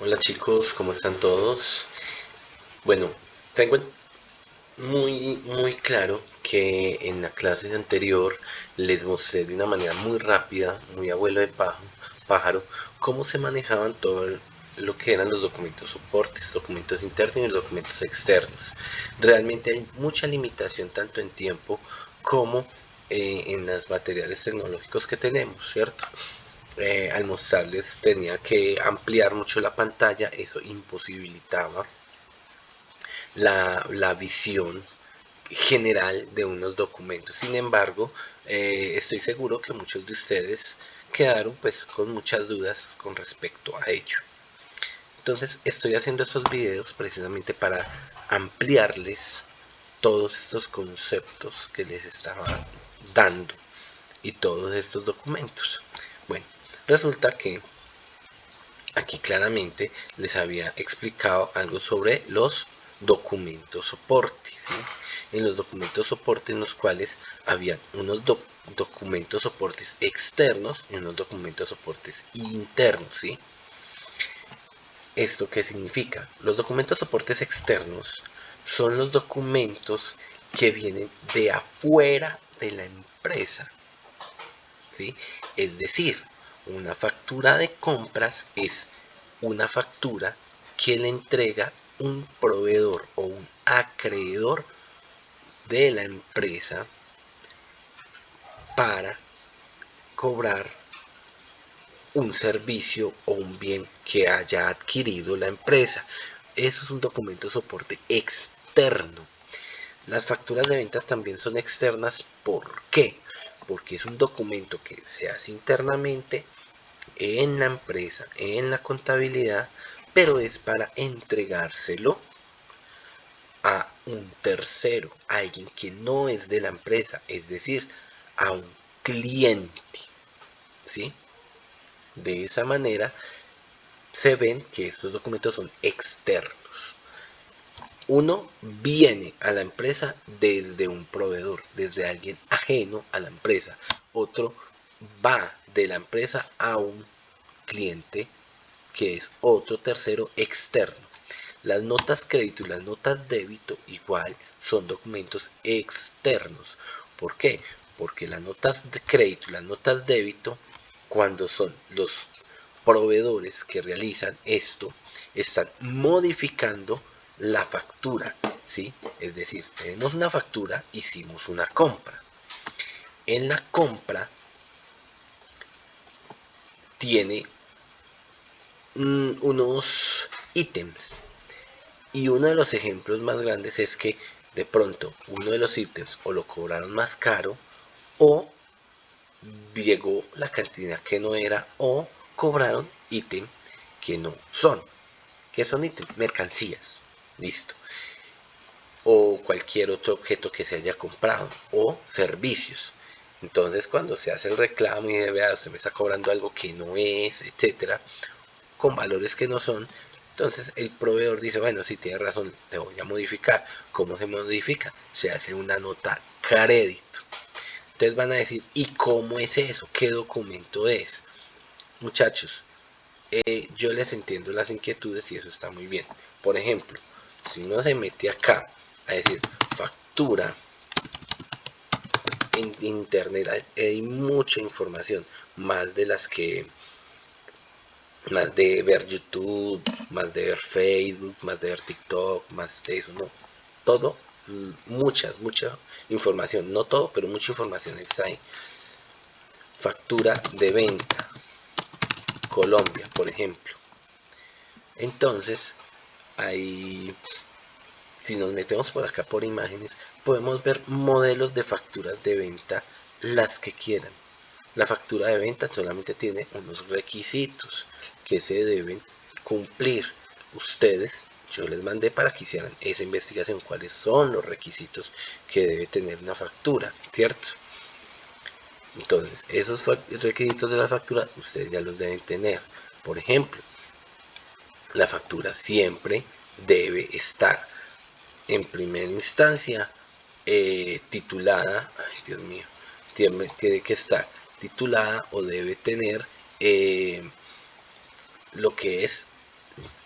Hola chicos, ¿cómo están todos? Bueno, tengo muy claro que en la clase anterior les mostré de una manera muy rápida, muy abuelo de pájaro, cómo se manejaban todo lo que eran los documentos soportes, documentos internos y documentos externos. Realmente hay mucha limitación tanto en tiempo como en los materiales tecnológicos que tenemos, ¿cierto? Al mostrarles tenía que ampliar mucho la pantalla, eso imposibilitaba la visión general de unos documentos. Sin embargo, estoy seguro que muchos de ustedes quedaron pues con muchas dudas con respecto a ello. Entonces estoy haciendo estos videos precisamente para ampliarles todos estos conceptos que les estaba dando y todos estos documentos. Bueno, resulta que aquí claramente les había explicado algo sobre los documentos soporte, ¿sí? En los documentos soporte en los cuales había unos documentos soportes externos y unos documentos soportes internos, ¿sí? ¿Esto qué significa? Los documentos soportes externos son los documentos que vienen de afuera de la empresa, ¿sí? Es decir, una factura de compras es una factura que le entrega un proveedor o un acreedor de la empresa para cobrar un servicio o un bien que haya adquirido la empresa. Eso es un documento de soporte externo. Las facturas de ventas también son externas. ¿Por qué? Porque es un documento que se hace internamente en la empresa, en la contabilidad, pero es para entregárselo a un tercero, a alguien que no es de la empresa, es decir, a un cliente, ¿sí? De esa manera se ven que estos documentos son externos. Uno viene a la empresa desde un proveedor, desde alguien ajeno a la empresa. Otro va de la empresa a un cliente que es otro tercero externo. Las notas crédito y las notas débito igual son documentos externos. ¿Por qué? Porque las notas de crédito y las notas débito, cuando son los proveedores que realizan esto, están modificando la factura, ¿sí? Es decir, tenemos una factura, hicimos una compra. En la compra tiene unos ítems. Y uno de los ejemplos más grandes es que de pronto uno de los ítems o lo cobraron más caro o llegó la cantidad que no era o cobraron ítem que no son. ¿Qué son ítems? Mercancías. Listo. O cualquier otro objeto que se haya comprado o servicios. Entonces cuando se hace el reclamo y vea, se me está cobrando algo que no es, etcétera, con valores que no son, entonces el proveedor dice, bueno, si tiene razón, le voy a modificar. ¿Cómo se modifica? Se hace una nota crédito. Entonces van a decir, ¿y cómo es eso? ¿Qué documento es? Muchachos, yo les entiendo las inquietudes y eso está muy bien. Por ejemplo, si uno se mete acá a decir factura en internet, hay mucha información, más de las que más de ver YouTube, más de ver Facebook, más de ver TikTok, más de eso, no. Todo, mucha información, no todo, pero mucha información está ahí. Factura de venta, Colombia, por ejemplo. Entonces, ahí, si nos metemos por acá por imágenes, podemos ver modelos de facturas de venta, las que quieran. La factura de venta solamente tiene unos requisitos que se deben cumplir. Ustedes, yo les mandé para que hicieran esa investigación, cuáles son los requisitos que debe tener una factura, ¿cierto? Entonces, esos requisitos de la factura ustedes ya los deben tener. Por ejemplo, la factura siempre debe estar en primera instancia titulada, ay Dios mío, tiene que estar titulada o debe tener lo que es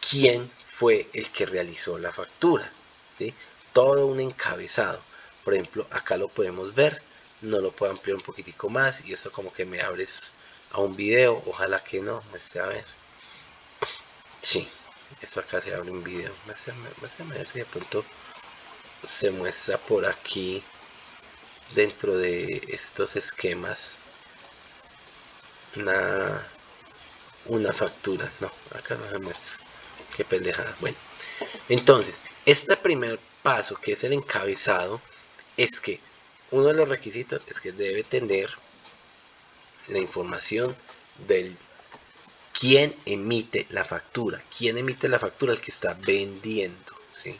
quién fue el que realizó la factura, ¿sí? Todo un encabezado. Por ejemplo, acá lo podemos ver, no lo puedo ampliar un poquitico más y esto como que me abres a un video, ojalá que no, muestre a ver. Sí, esto acá se abre un video, muestre a ver si de pronto se muestra por aquí dentro de estos esquemas una factura. No, acá no se muestra. Qué pendejada. Bueno, entonces, este primer paso, que es el encabezado, es que uno de los requisitos es que debe tener la información del quién emite la factura. ¿Quién emite la factura? El que está vendiendo, ¿sí?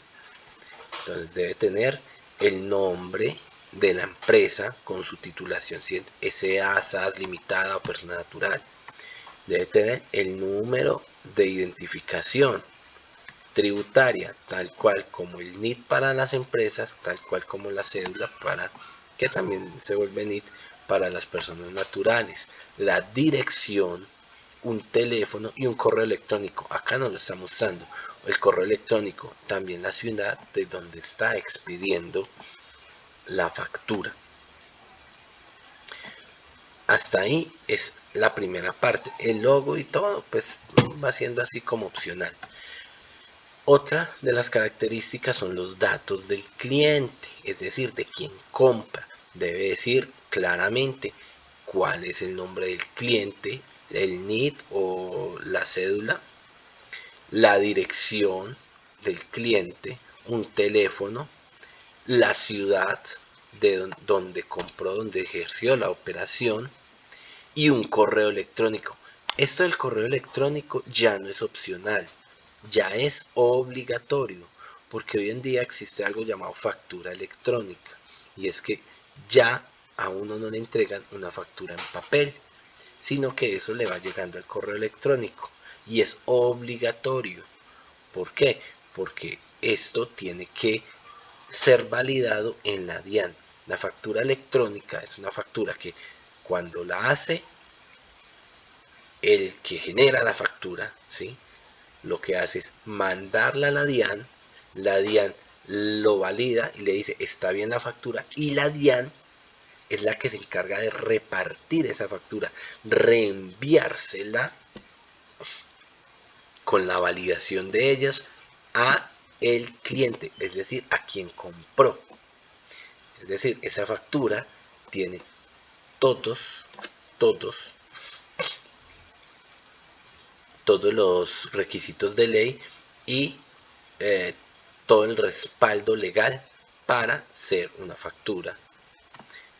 Entonces debe tener el nombre de la empresa con su titulación, si es SA, SAS limitada o persona natural. Debe tener el número de identificación tributaria, tal cual como el NIT para las empresas, tal cual como la cédula para que también se vuelve NIT para las personas naturales. La dirección, un teléfono y un correo electrónico. Acá nos lo está mostrando. El correo electrónico, también la ciudad de donde está expidiendo la factura. Hasta ahí es la primera parte. El logo y todo pues va siendo así como opcional. Otra de las características son los datos del cliente, es decir, de quien compra. Debe decir claramente cuál es el nombre del cliente, el NIT o la cédula, la dirección del cliente, un teléfono, la ciudad de donde compró, donde ejerció la operación y un correo electrónico. Esto del correo electrónico ya no es opcional, ya es obligatorio, porque hoy en día existe algo llamado factura electrónica, y es que ya a uno no le entregan una factura en papel, sino que eso le va llegando al correo electrónico, y es obligatorio. ¿Por qué? Porque esto tiene que ser validado en la DIAN. La factura electrónica es una factura que cuando la hace el que genera la factura, ¿sí? Lo que hace es mandarla a la DIAN lo valida y le dice está bien la factura, y la DIAN es la que se encarga de repartir esa factura, reenviársela con la validación de ellas a el cliente, es decir, a quien compró. Es decir, esa factura tiene todos, todos, todos los requisitos de ley y todo el respaldo legal para ser una factura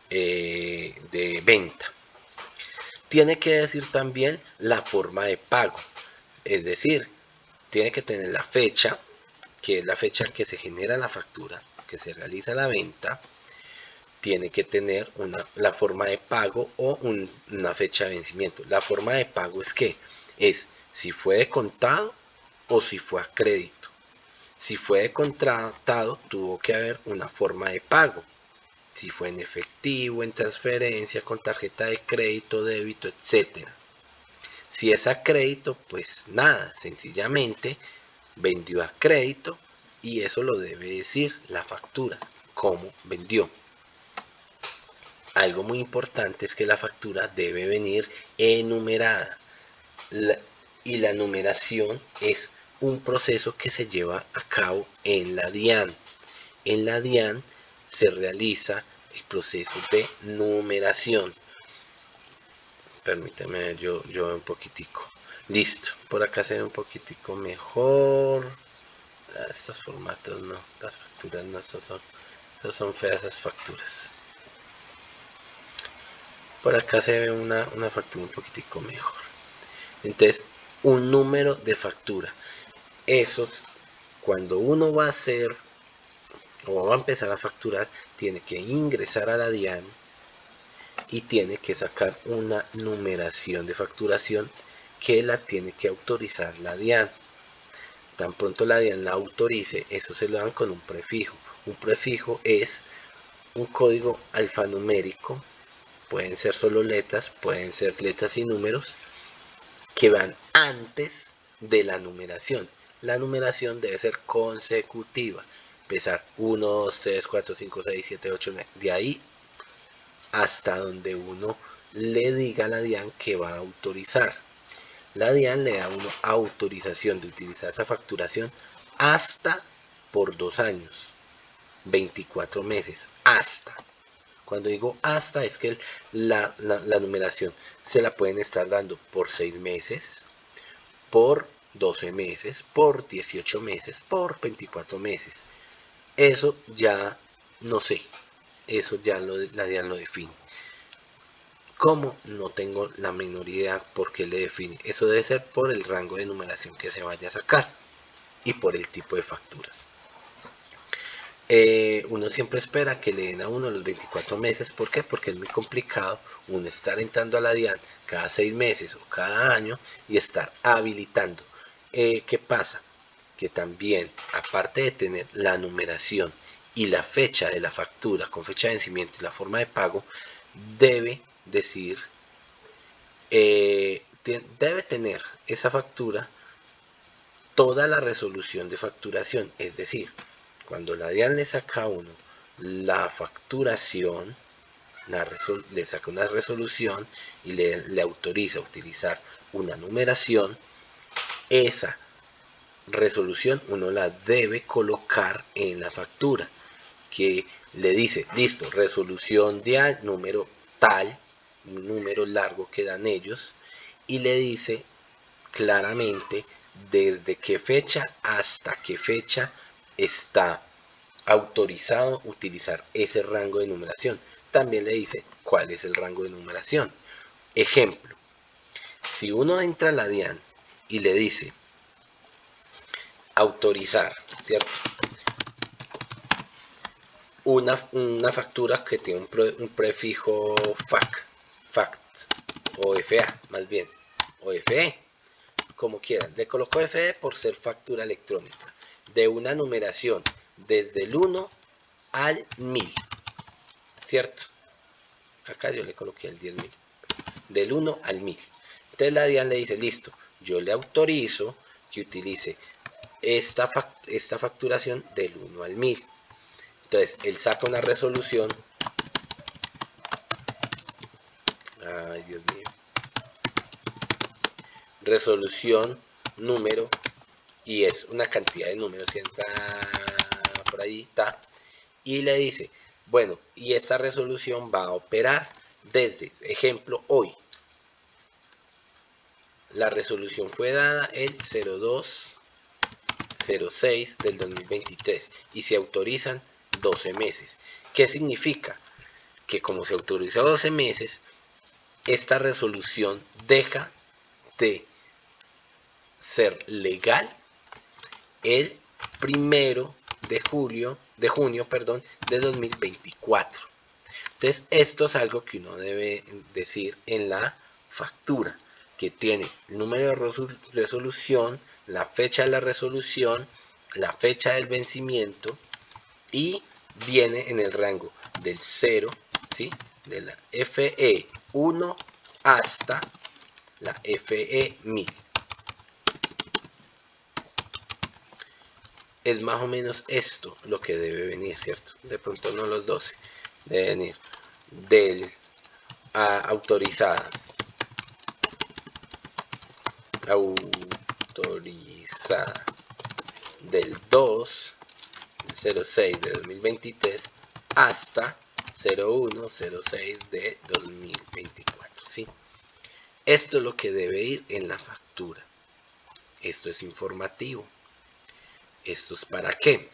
de venta. Tiene que decir también la forma de pago, es decir, tiene que tener la fecha, que es la fecha que se genera la factura, que se realiza la venta. Tiene que tener la forma de pago o una fecha de vencimiento. La forma de pago es que es si fue de contado o si fue a crédito. Si fue de contado, tuvo que haber una forma de pago. Si fue en efectivo, en transferencia, con tarjeta de crédito, débito, etc. Si es a crédito, pues nada, sencillamente vendió a crédito y eso lo debe decir la factura, cómo vendió. Algo muy importante es que la factura debe venir enumerada. Y la numeración es un proceso que se lleva a cabo en la DIAN. En la DIAN se realiza el proceso de numeración. Permítame, yo veo un poquitico. Listo, por acá se ve un poquitico mejor. Estos formatos no, estas facturas no, estos son feas esas facturas. Por acá se ve una factura un poquitico mejor. Entonces, un número de factura. Esos, cuando uno va a hacer o va a empezar a facturar, tiene que ingresar a la DIAN y tiene que sacar una numeración de facturación que la tiene que autorizar la DIAN. Tan pronto la DIAN la autorice, eso se lo dan con un prefijo. Un prefijo es un código alfanumérico, pueden ser solo letras, pueden ser letras y números, que van antes de la numeración. La numeración debe ser consecutiva. Empezar 1, 2, 3, 4, 5, 6, 7, 8, 9. De ahí hasta donde uno le diga a la DIAN que va a autorizar. La DIAN le da a uno autorización de utilizar esa facturación hasta por 2 años, 24 meses, hasta. Cuando digo hasta es que la numeración se la pueden estar dando por 6 meses, por 12 meses, por 18 meses, por 24 meses. Eso ya no sé, eso ya la DIAN lo define. ¿Cómo? No tengo la menor idea por qué le define. Eso debe ser por el rango de numeración que se vaya a sacar y por el tipo de facturas. Uno siempre espera que le den a uno los 24 meses. ¿Por qué? Porque es muy complicado uno estar entrando a la DIAN cada 6 meses o cada año y estar habilitando. ¿Qué pasa? Que también, aparte de tener la numeración y la fecha de la factura con fecha de vencimiento y la forma de pago, debe decir, debe tener esa factura toda la resolución de facturación. Es decir, cuando la DIAN le saca a uno la facturación, le saca una resolución y le autoriza a utilizar una numeración, esa resolución uno la debe colocar en la factura, que le dice, listo, resolución de número tal, un número largo que dan ellos, y le dice claramente desde qué fecha hasta qué fecha está autorizado utilizar ese rango de numeración. También le dice cuál es el rango de numeración. Ejemplo, si uno entra a la DIAN y le dice autorizar, ¿cierto? Una factura que tiene un prefijo fact, o FA, más bien, o FE, como quieran. Le coloco FE por ser factura electrónica, de una numeración desde el 1 al 1000, ¿cierto? Acá yo le coloqué el 10.000, del 1 al 1000. Entonces la DIAN le dice, listo, yo le autorizo que utilice esta facturación del 1 al 1000. Entonces él saca una resolución, ay Dios mío, resolución, número, y es una cantidad de números, si entra por ahí, está, y le dice, bueno, y esta resolución va a operar desde, ejemplo, hoy. La resolución fue dada el 02/06 del 2023 y se autorizan 12 meses. ¿Qué significa? Que como se autorizó 12 meses, esta resolución deja de ser legal el 1 de junio de 2024. Entonces, esto es algo que uno debe decir en la factura, que tiene el número de resolución, la fecha de la resolución, la fecha del vencimiento, y viene en el rango del 0, ¿sí?, de la FE1 hasta la FE1000. Es más o menos esto lo que debe venir, ¿cierto? De pronto no los 12, debe venir del autorizada del 2/06 de 2023 hasta 01/06 de 2024, ¿sí? Esto es lo que debe ir en la factura. Esto es informativo. ¿Esto es para qué?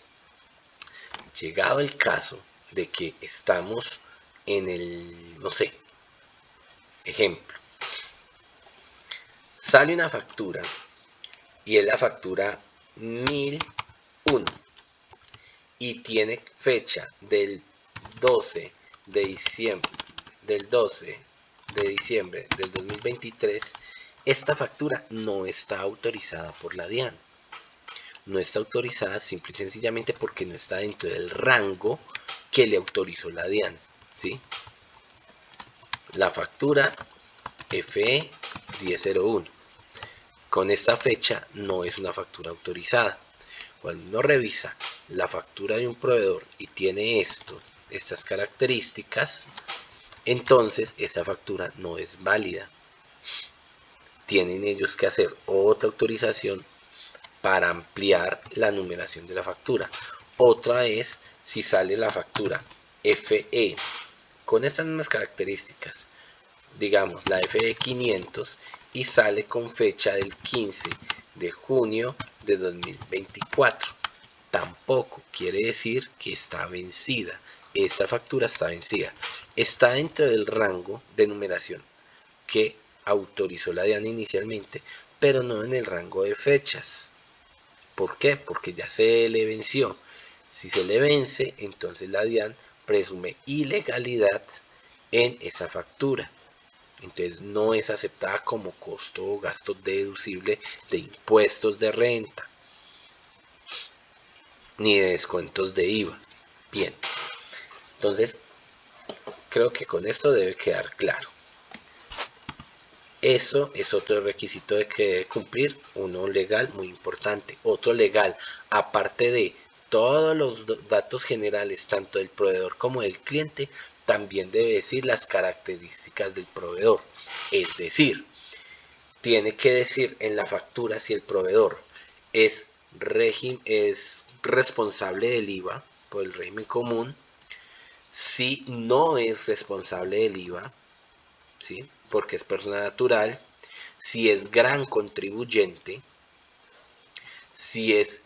Llegado el caso de que estamos en el, no sé, ejemplo, sale una factura y es la factura 1001 y tiene fecha del 12 de diciembre del 2023, esta factura no está autorizada por la DIAN. No está autorizada simple y sencillamente porque no está dentro del rango que le autorizó la DIAN, ¿sí? La factura FE 1001. con esta fecha no es una factura autorizada. Cuando uno revisa la factura de un proveedor y tiene estas características, entonces esa factura no es válida. Tienen ellos que hacer otra autorización para ampliar la numeración de la factura. Otra es si sale la factura FE con estas mismas características, digamos la FE 500, y sale con fecha del 15 de junio de 2024. Tampoco quiere decir que está vencida. Esta factura está vencida. Está dentro del rango de numeración que autorizó la DIAN inicialmente, pero no en el rango de fechas. ¿Por qué? Porque ya se le venció. Si se le vence, entonces la DIAN presume ilegalidad en esa factura. Entonces no es aceptada como costo o gasto deducible de impuestos de renta, ni de descuentos de IVA. Bien, entonces creo que con esto debe quedar claro. Eso es otro requisito de que debe cumplir uno legal muy importante. Otro legal, aparte de todos los datos generales, tanto del proveedor como del cliente, también debe decir las características del proveedor. Es decir, tiene que decir en la factura si el proveedor es responsable del IVA por el régimen común, si no es responsable del IVA, ¿sí? Porque es persona natural, si es gran contribuyente, si es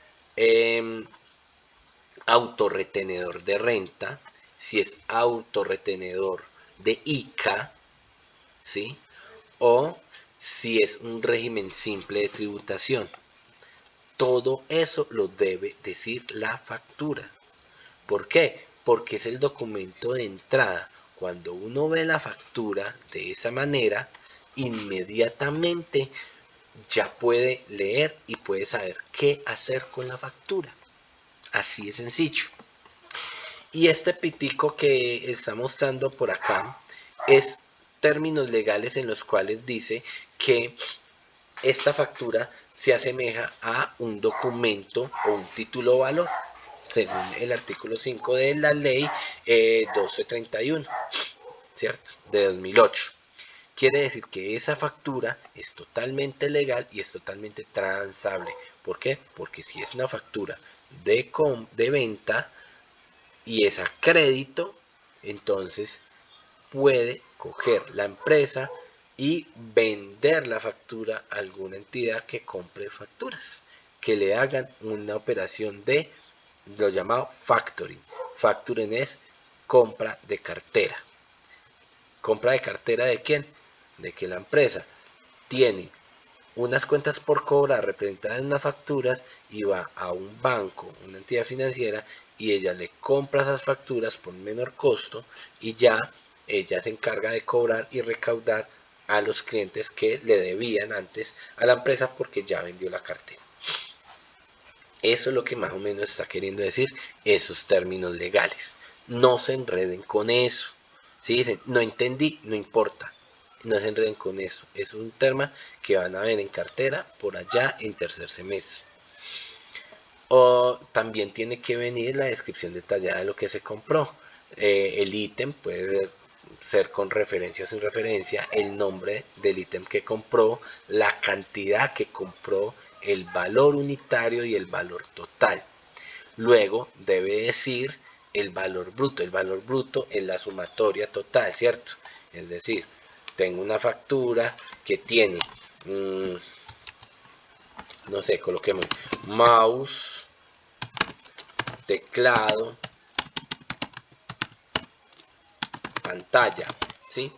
autorretenedor de renta, si es autorretenedor de ICA, ¿sí? O si es un régimen simple de tributación. Todo eso lo debe decir la factura. ¿Por qué? Porque es el documento de entrada. Cuando uno ve la factura de esa manera, inmediatamente ya puede leer y puede saber qué hacer con la factura. Así es sencillo. Y este pitico que está mostrando por acá es términos legales en los cuales dice que esta factura se asemeja a un documento o un título o valor, según el artículo 5 de la ley 1231, ¿cierto? De 2008. Quiere decir que esa factura es totalmente legal y es totalmente transable. ¿Por qué? Porque si es una factura de venta y es a crédito, entonces puede coger la empresa y vender la factura a alguna entidad que compre facturas, que le hagan una operación de lo llamado factoring. Factoring es compra de cartera. ¿Compra de cartera de quién? De que la empresa tiene unas cuentas por cobrar representadas en unas facturas y va a un banco, una entidad financiera, y ella le compra esas facturas por menor costo y ya ella se encarga de cobrar y recaudar a los clientes que le debían antes a la empresa porque ya vendió la cartera. Eso es lo que más o menos está queriendo decir esos términos legales. No se enreden con eso. Si dicen, no entendí, no importa. No se enreden con eso. Es un tema que van a ver en cartera por allá en tercer semestre. O también tiene que venir la descripción detallada de lo que se compró. El ítem puede ser con referencia o sin referencia, el nombre del ítem que compró, la cantidad que compró, el valor unitario y el valor total. Luego debe decir el valor bruto. El valor bruto es la sumatoria total, ¿cierto? Es decir, tengo una factura que tiene, no sé, coloquemos mouse, teclado, pantalla, ¿sí?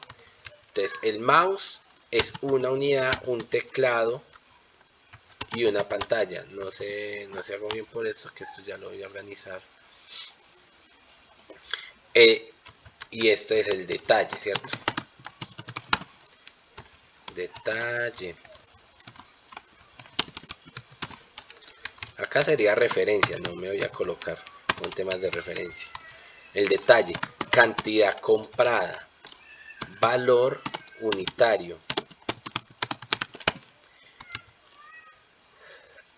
Entonces el mouse es una unidad, un teclado y una pantalla. No se hago bien por esto, que esto ya lo voy a organizar. Y este es el detalle, ¿cierto? Detalle. Acá sería referencia, no me voy a colocar con temas de referencia. El detalle, cantidad comprada, valor unitario.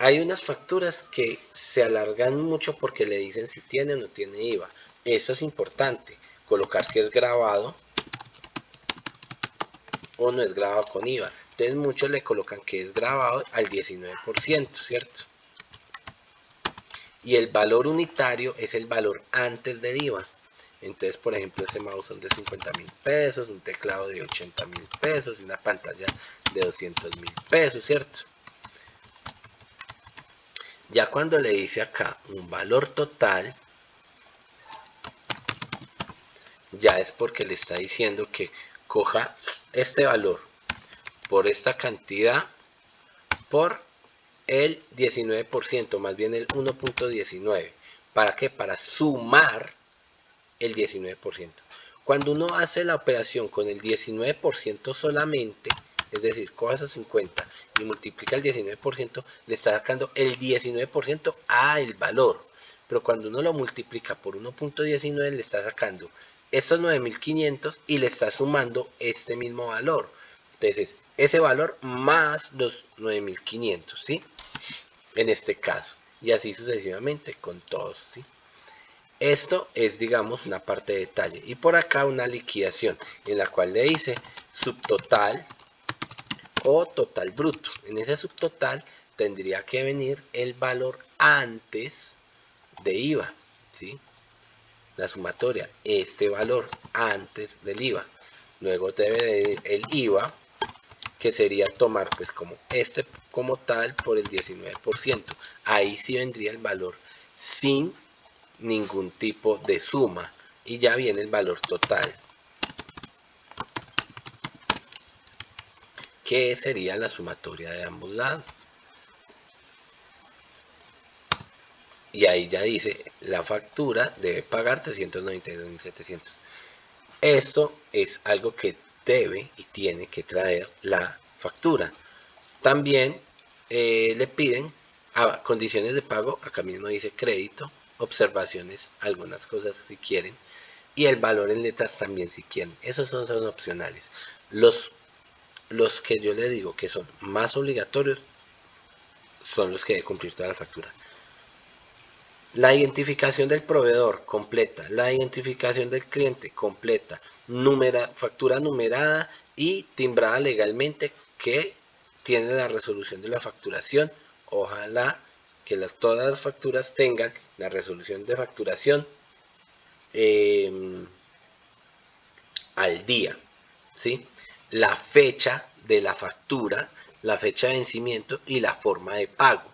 Hay unas facturas que se alargan mucho porque le dicen si tiene o no tiene IVA. Eso es importante, colocar si es grabado o no es grabado con IVA. Entonces muchos le colocan que es grabado al 19%, ¿cierto? Y el valor unitario es el valor antes del IVA. Entonces, por ejemplo, ese mouse son de 50.000 pesos, un teclado de 80.000 pesos y una pantalla de 200.000 pesos, ¿cierto? Ya cuando le dice acá un valor total, ya es porque le está diciendo que coja este valor por esta cantidad por el 19%, más bien el 1.19. ¿Para qué? Para sumar el 19%. Cuando uno hace la operación con el 19% solamente, es decir, coja esos 50 y multiplica el 19%, le está sacando el 19% al valor. Pero cuando uno lo multiplica por 1.19, le está sacando estos 9.500 y le está sumando este mismo valor. Entonces, ese valor más los 9.500, ¿sí? En este caso. Y así sucesivamente con todos, ¿sí? Esto es, digamos, una parte de detalle. Y por acá una liquidación en la cual le dice subtotal o total bruto. En ese subtotal tendría que venir el valor antes de IVA, ¿sí? La sumatoria, este valor antes del IVA. Luego debe de ir el IVA, que sería tomar pues como este como tal por el 19%. Ahí sí vendría el valor sin ningún tipo de suma y ya viene el valor total, que sería la sumatoria de ambos lados. Y ahí ya dice, la factura debe pagar 392.700. Esto es algo que debe y tiene que traer la factura. También le piden condiciones de pago, acá mismo dice crédito, observaciones, algunas cosas si quieren, y el valor en letras también si quieren. Esos son opcionales. Los que yo le digo que son más obligatorios son los que debe cumplir toda la factura. La identificación del proveedor completa, la identificación del cliente completa, factura numerada y timbrada legalmente que tiene la resolución de la facturación. Ojalá que todas las facturas tengan la resolución de facturación al día, ¿sí? La fecha de la factura, la fecha de vencimiento y la forma de pago.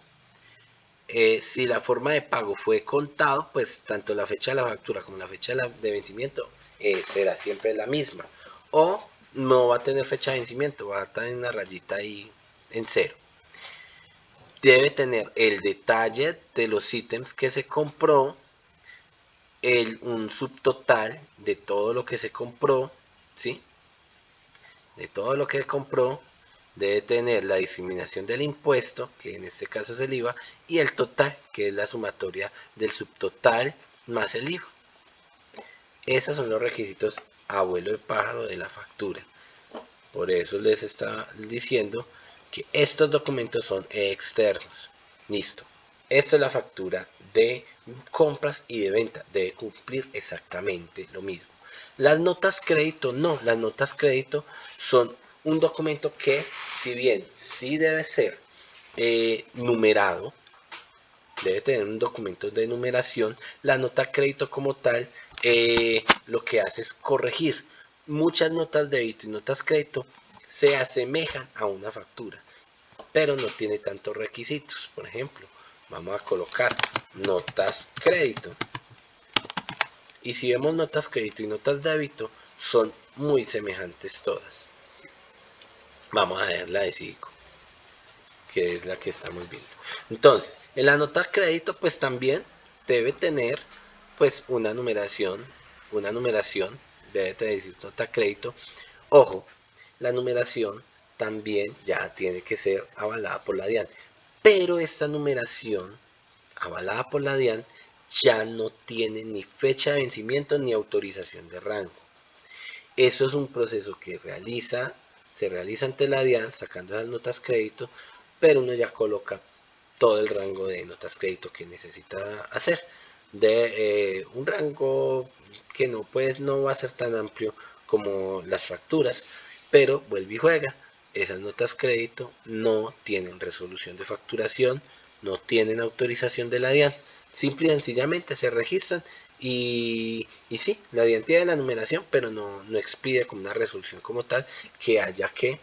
Si la forma de pago fue contado, pues tanto la fecha de la factura como la fecha de vencimiento será siempre la misma. O no va a tener fecha de vencimiento, va a estar en una rayita ahí en cero. Debe tener el detalle de los ítems que se compró, un subtotal de todo lo que se compró, ¿sí? De todo lo que compró, debe tener la discriminación del impuesto, que en este caso es el IVA, y el total, que es la sumatoria del subtotal más el IVA. Esos son los requisitos abuelo de pájaro de la factura. Por eso les está diciendo que estos documentos son externos. Listo. Esto es la factura de compras y de venta. Debe cumplir exactamente lo mismo. Las notas crédito no. Las notas crédito son un documento que, si bien sí debe ser numerado, debe tener un documento de numeración, la nota crédito como tal lo que hace es corregir. Muchas notas de débito y notas crédito se asemejan a una factura, pero no tiene tantos requisitos. Por ejemplo, vamos a colocar notas crédito. Y si vemos notas crédito y notas débito, son muy semejantes todas. Vamos a ver la de Cívico, que es la que estamos viendo. Entonces, en la nota crédito, pues también debe tener pues una numeración, debe decir nota crédito. Ojo, la numeración también ya tiene que ser avalada por la DIAN, pero esta numeración avalada por la DIAN ya no tiene ni fecha de vencimiento ni autorización de rango. Eso es un proceso que se realiza ante la DIAN sacando esas notas crédito, pero uno ya coloca todo el rango de notas crédito que necesita hacer, de un rango que no, pues, no va a ser tan amplio como las facturas, pero vuelve y juega. Esas notas crédito no tienen resolución de facturación, no tienen autorización de la DIAN, simple y sencillamente se registran y sí, la DIAN tiene la numeración, pero no expide como una resolución como tal que haya que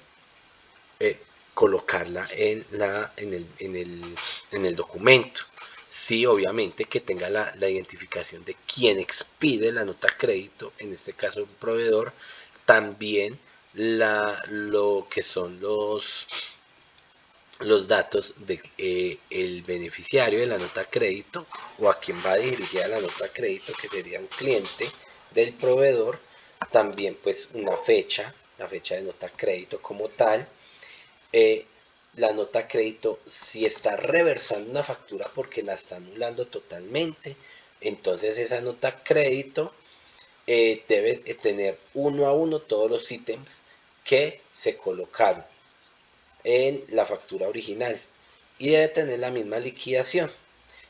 colocarla en el documento. Sí, obviamente que tenga la identificación de quien expide la nota crédito, en este caso un proveedor, también lo que son los datos de el beneficiario de la nota crédito o a quien va dirigida la nota crédito, que sería un cliente del proveedor, también pues la fecha de nota crédito como tal, la nota crédito, si está reversando una factura porque la está anulando totalmente, entonces esa nota crédito debe tener uno a uno todos los ítems que se colocaron en la factura original y debe tener la misma liquidación.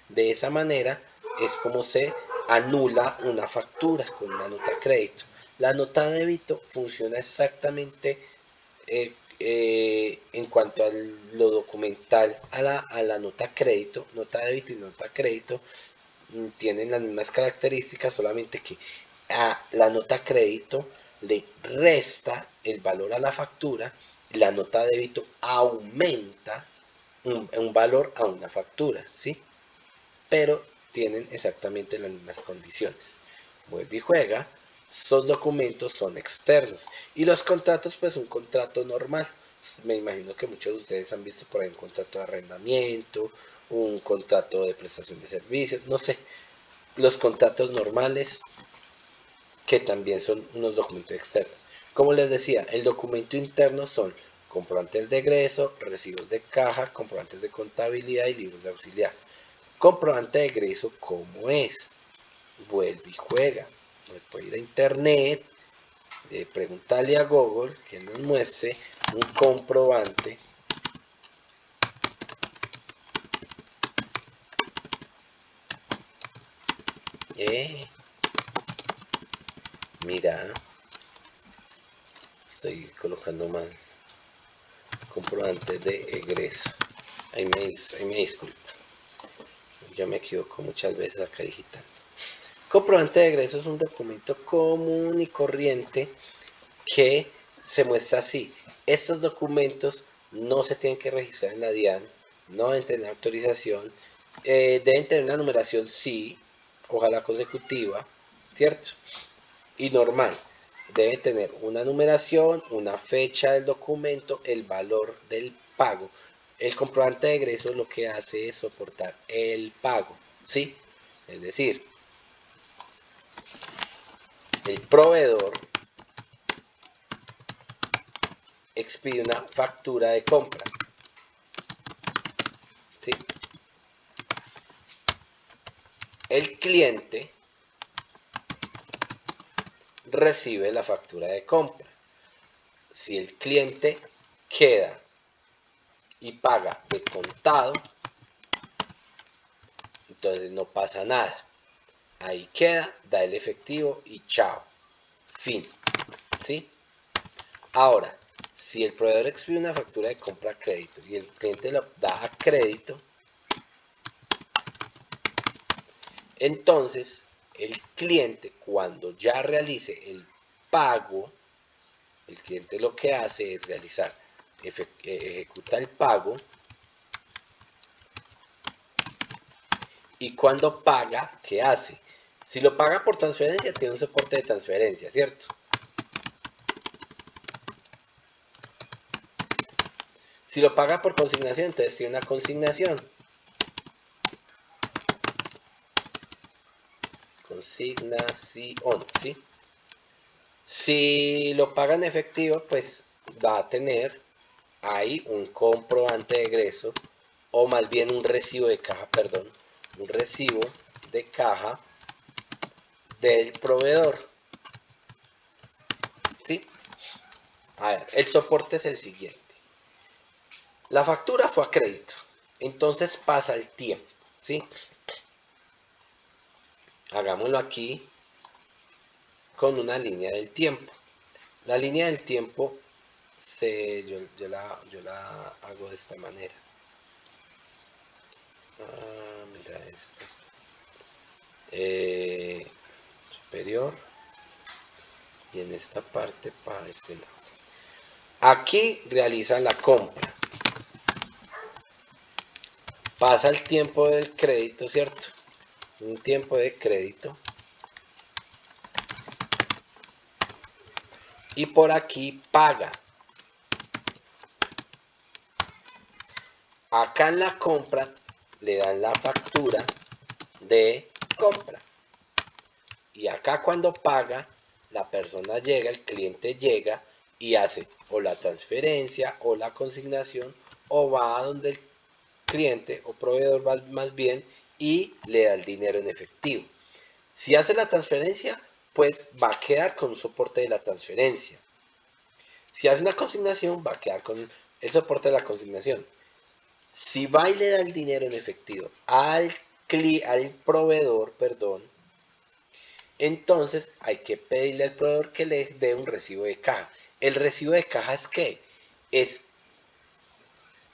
De esa manera es como se anula una factura con una nota crédito. La nota débito funciona exactamente en cuanto a lo documental a la nota crédito. Nota débito y nota crédito tienen las mismas características, solamente que a la nota crédito le resta el valor a la factura, la nota débito aumenta un valor a una factura, ¿sí? Pero tienen exactamente las mismas condiciones. Vuelve y juega, esos documentos son externos. Y los contratos, pues un contrato normal. Me imagino que muchos de ustedes han visto por ahí un contrato de arrendamiento, un contrato de prestación de servicios, no sé. Los contratos normales, que también son unos documentos externos. Como les decía, el documento interno son comprobantes de egreso, recibos de caja, comprobantes de contabilidad y libros de auxiliar. Comprobante de egreso, ¿cómo es? Vuelve y juega. Puede ir a internet, preguntarle a Google que nos muestre un comprobante mira, estoy colocando mal. Comprobante de egreso. Ahí me disculpa. Yo me equivoco muchas veces acá digitando. Comprobante de egreso es un documento común y corriente que se muestra así. Estos documentos no se tienen que registrar en la DIAN, no deben tener autorización, deben tener una numeración, sí, ojalá consecutiva, ¿cierto? Y normal. Debe tener una numeración, una fecha del documento, el valor del pago. El comprobante de egreso lo que hace es soportar el pago, ¿sí? Es decir, el proveedor expide una factura de compra, ¿sí? El cliente recibe la factura de compra. Si el cliente queda y paga de contado, entonces no pasa nada. Ahí queda, da el efectivo y chao. Fin. ¿Sí? Ahora, si el proveedor expide una factura de compra a crédito y el cliente lo da a crédito, entonces el cliente, cuando ya realice el pago, el cliente lo que hace es ejecuta el pago, y cuando paga, ¿qué hace? Si lo paga por transferencia, tiene un soporte de transferencia, ¿cierto? Si lo paga por consignación, entonces tiene una consignación. Consignación, ¿sí? Si lo paga en efectivo, pues va a tener ahí un comprobante de egreso, o más bien un recibo de caja, perdón, un recibo de caja del proveedor, ¿sí? A ver, el soporte es el siguiente. La factura fue a crédito. Entonces pasa el tiempo, ¿sí? Hagámoslo aquí con una línea del tiempo. La línea del tiempo yo la hago de esta manera. Mira esto. Superior. Y en esta parte para este lado. Aquí realiza la compra. Pasa el tiempo del crédito, ¿cierto? Un tiempo de crédito. Y por aquí paga. Acá en la compra le dan la factura de compra. Y acá cuando paga, la persona llega, el cliente llega y hace o la transferencia o la consignación o va a donde el cliente o proveedor va más bien y le da el dinero en efectivo. Si hace la transferencia, pues va a quedar con un soporte de la transferencia. Si hace una consignación, va a quedar con el soporte de la consignación. Si va y le da el dinero en efectivo al proveedor, entonces hay que pedirle al proveedor que le dé un recibo de caja. ¿El recibo de caja es qué? Es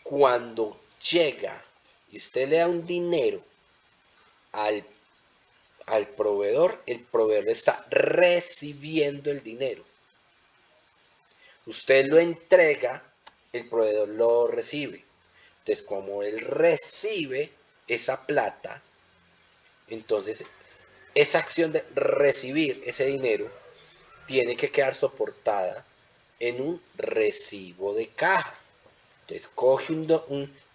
cuando llega y usted le da un dinero al proveedor, el proveedor está recibiendo el dinero. Usted lo entrega, el proveedor lo recibe. Entonces, como él recibe esa plata, entonces esa acción de recibir ese dinero tiene que quedar soportada en un recibo de caja. Entonces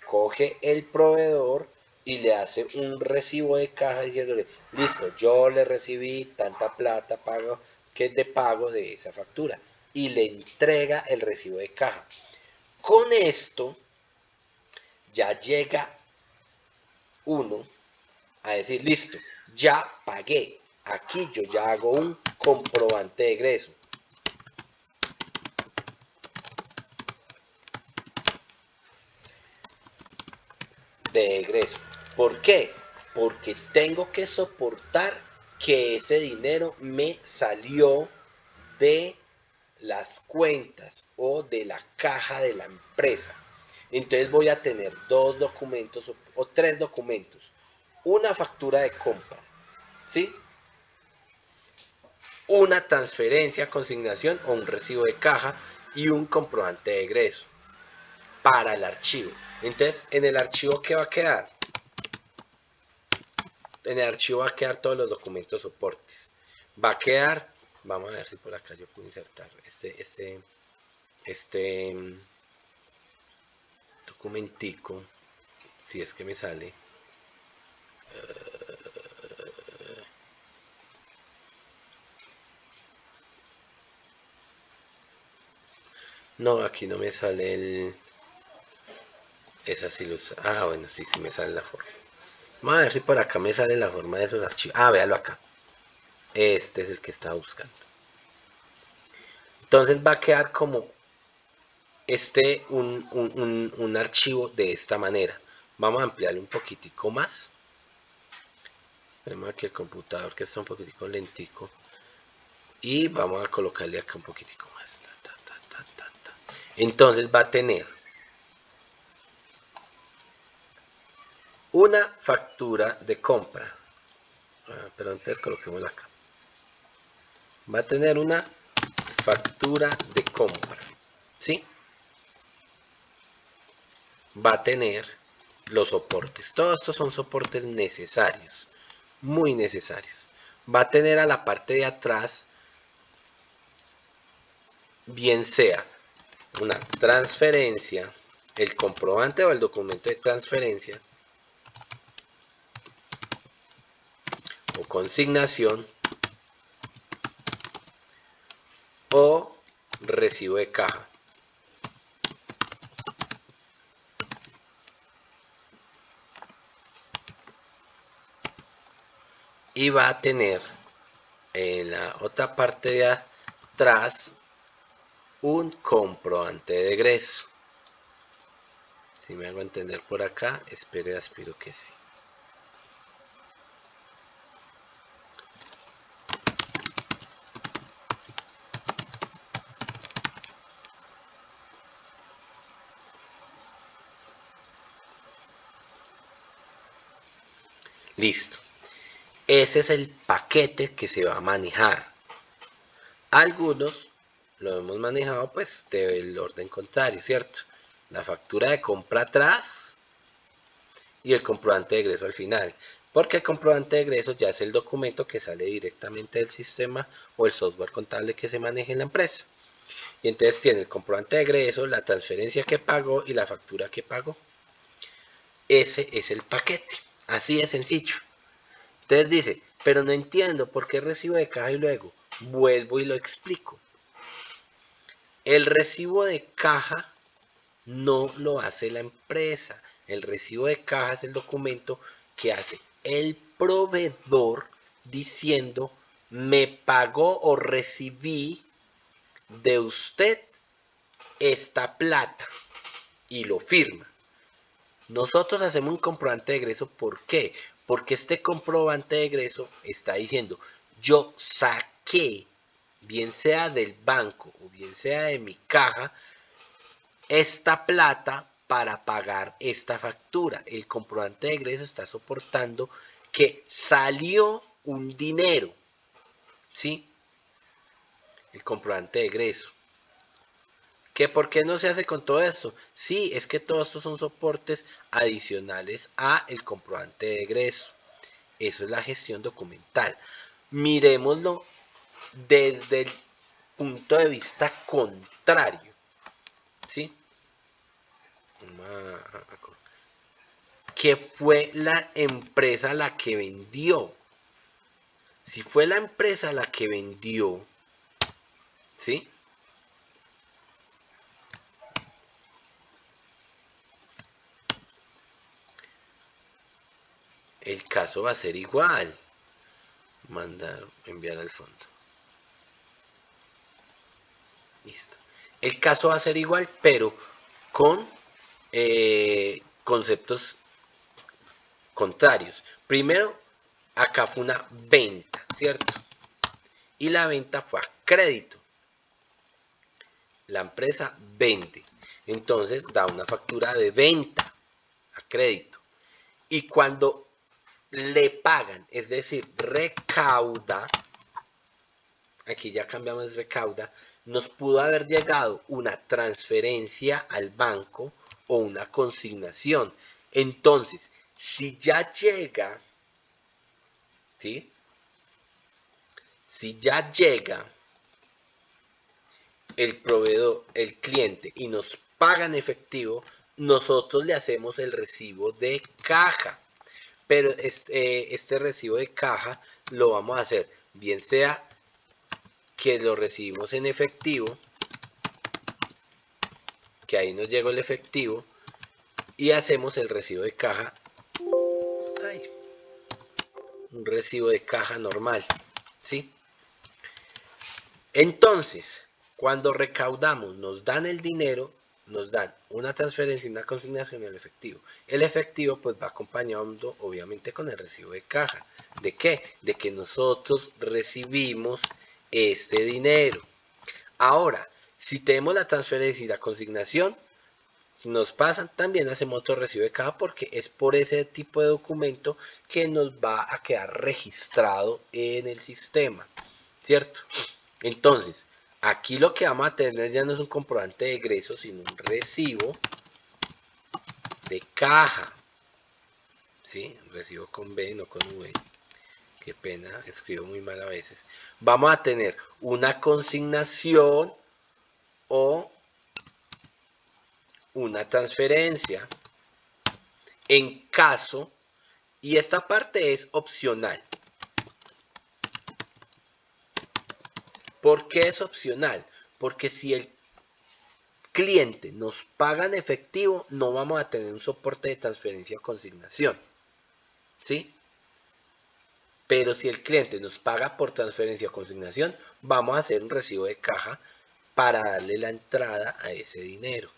coge el proveedor y le hace un recibo de caja diciéndole, listo, yo le recibí tanta plata pago, que es de pago de esa factura. Y le entrega el recibo de caja. Con esto ya llega uno a decir, listo, ya pagué. Aquí yo ya hago un comprobante de egreso. ¿Por qué? Porque tengo que soportar que ese dinero me salió de las cuentas o de la caja de la empresa. Entonces voy a tener dos documentos o tres documentos. Una factura de compra, ¿sí? Una transferencia, consignación o un recibo de caja y un comprobante de egreso para el archivo. Entonces, en el archivo, ¿qué va a quedar? En el archivo va a quedar todos los documentos soportes. Va a quedar, vamos a ver si por acá yo puedo insertar este documentico, si es que me sale. No, aquí no me sale el... Esa sí lo... Ah, bueno, sí me sale la forma. Vamos a ver si por acá me sale la forma de esos archivos. Ah, véalo acá. Este es el que estaba buscando. Entonces va a quedar como un archivo de esta manera. Vamos a ampliarlo un poquitico más. Vemos aquí el computador que está un poquitico lentico. Y vamos a colocarle acá un poquitico más. Entonces va a tener una factura de compra. Pero entonces coloquémosla acá. Va a tener una factura de compra. ¿Sí? Va a tener los soportes. Todos estos son soportes necesarios. Muy necesarios. Va a tener a la parte de atrás, bien sea una transferencia, el comprobante o el documento de transferencia o consignación o recibo de caja. Y va a tener en la otra parte de atrás un comprobante de egreso. Si me hago entender por acá, espero y aspiro que sí. Listo. Ese es el paquete que se va a manejar. Algunos lo hemos manejado pues del orden contrario, ¿cierto? La factura de compra atrás y el comprobante de egreso al final. Porque el comprobante de egreso ya es el documento que sale directamente del sistema o el software contable que se maneja en la empresa. Y entonces tiene el comprobante de egreso, la transferencia que pagó y la factura que pagó. Ese es el paquete. Así de sencillo. Entonces dice, pero no entiendo por qué recibo de caja y luego vuelvo y lo explico. El recibo de caja no lo hace la empresa. El recibo de caja es el documento que hace el proveedor diciendo me pagó o recibí de usted esta plata y lo firma. Nosotros hacemos un comprobante de egreso, ¿por qué? Porque este comprobante de egreso está diciendo yo saqué, bien sea del banco o bien sea de mi caja, esta plata para pagar esta factura. El comprobante de egreso está soportando que salió un dinero, ¿sí? El comprobante de egreso. ¿Que por qué no se hace con todo esto? Sí, es que todos estos son soportes adicionales a el comprobante de egreso. Eso es la gestión documental. Miremoslo desde el punto de vista contrario, ¿sí? Que fue la empresa la que vendió. Si fue la empresa la que vendió, ¿sí? El caso va a ser igual. Mandar, enviar al fondo. Listo. El caso va a ser igual, pero con conceptos contrarios. Primero, acá fue una venta, ¿cierto? Y la venta fue a crédito. La empresa vende. Entonces da una factura de venta a crédito. Y cuando le pagan, es decir, recauda, aquí ya cambiamos recauda, nos pudo haber llegado una transferencia al banco o una consignación. Entonces, si ya llega, ¿sí? Si ya llega el proveedor, el cliente, y nos paga en efectivo, nosotros le hacemos el recibo de caja. Pero este recibo de caja lo vamos a hacer, bien sea que lo recibimos en efectivo, que ahí nos llegó el efectivo, y hacemos el recibo de caja, un recibo de caja normal, ¿sí? Entonces, cuando recaudamos, nos dan el dinero, nos dan una transferencia y una consignación en el efectivo. El efectivo pues va acompañando obviamente con el recibo de caja. ¿De qué? De que nosotros recibimos este dinero. Ahora, si tenemos la transferencia y la consignación, nos pasan, también hacemos otro recibo de caja porque es por ese tipo de documento que nos va a quedar registrado en el sistema, ¿cierto? Entonces, aquí lo que vamos a tener ya no es un comprobante de egreso, sino un recibo de caja, ¿sí? Recibo con B, no con V. Qué pena, escribo muy mal a veces. Vamos a tener una consignación o una transferencia en caso, y esta parte es opcional. ¿Por qué es opcional? Porque si el cliente nos paga en efectivo, no vamos a tener un soporte de transferencia o consignación, ¿sí? Pero si el cliente nos paga por transferencia o consignación, vamos a hacer un recibo de caja para darle la entrada a ese dinero.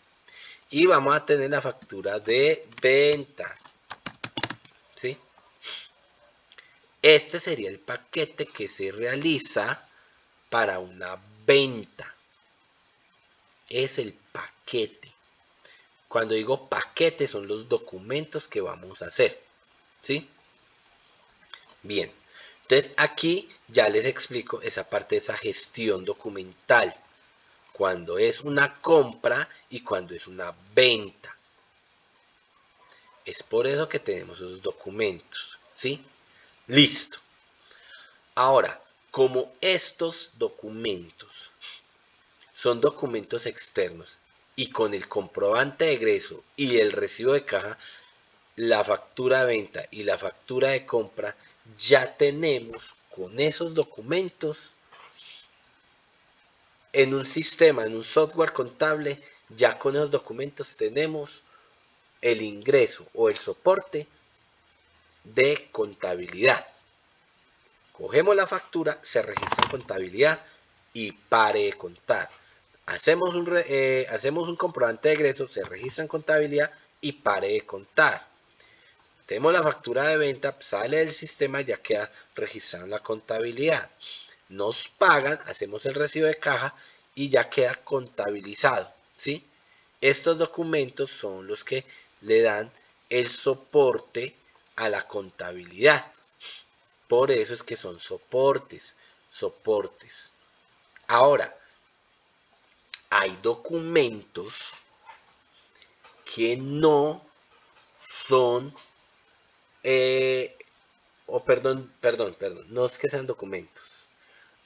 y vamos a tener la factura de venta, ¿sí? Este sería el paquete que se realiza para una venta. Es el paquete. Cuando digo paquete son los documentos que vamos a hacer, ¿sí? Bien, entonces aquí ya les explico esa parte de esa gestión documental. Cuando es una compra y cuando es una venta. Es por eso que tenemos esos documentos, ¿sí? Listo. Ahora, como estos documentos son documentos externos y con el comprobante de egreso y el recibo de caja, la factura de venta y la factura de compra, ya tenemos con esos documentos en un sistema, en un software contable, ya con esos documentos tenemos el ingreso o el soporte de contabilidad. Cogemos la factura, se registra en contabilidad y pare de contar. Hacemos un comprobante de egreso, se registra en contabilidad y pare de contar. Tenemos la factura de venta, sale del sistema, ya queda registrado en la contabilidad. Nos pagan, hacemos el recibo de caja y ya queda contabilizado, ¿sí? Estos documentos son los que le dan el soporte a la contabilidad. Por eso es que son soportes. Ahora, hay documentos que no son, no es que sean documentos.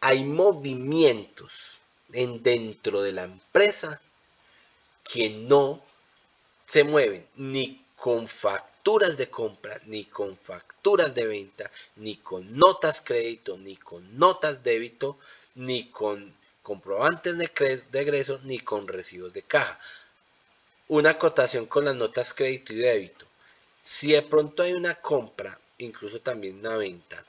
Hay movimientos dentro de la empresa que no se mueven ni con facturas de compra, ni con facturas de venta, ni con notas crédito, ni con notas débito, ni con comprobantes de egreso, ni con recibos de caja. Una acotación con las notas crédito y débito. Si de pronto hay una compra, incluso también una venta,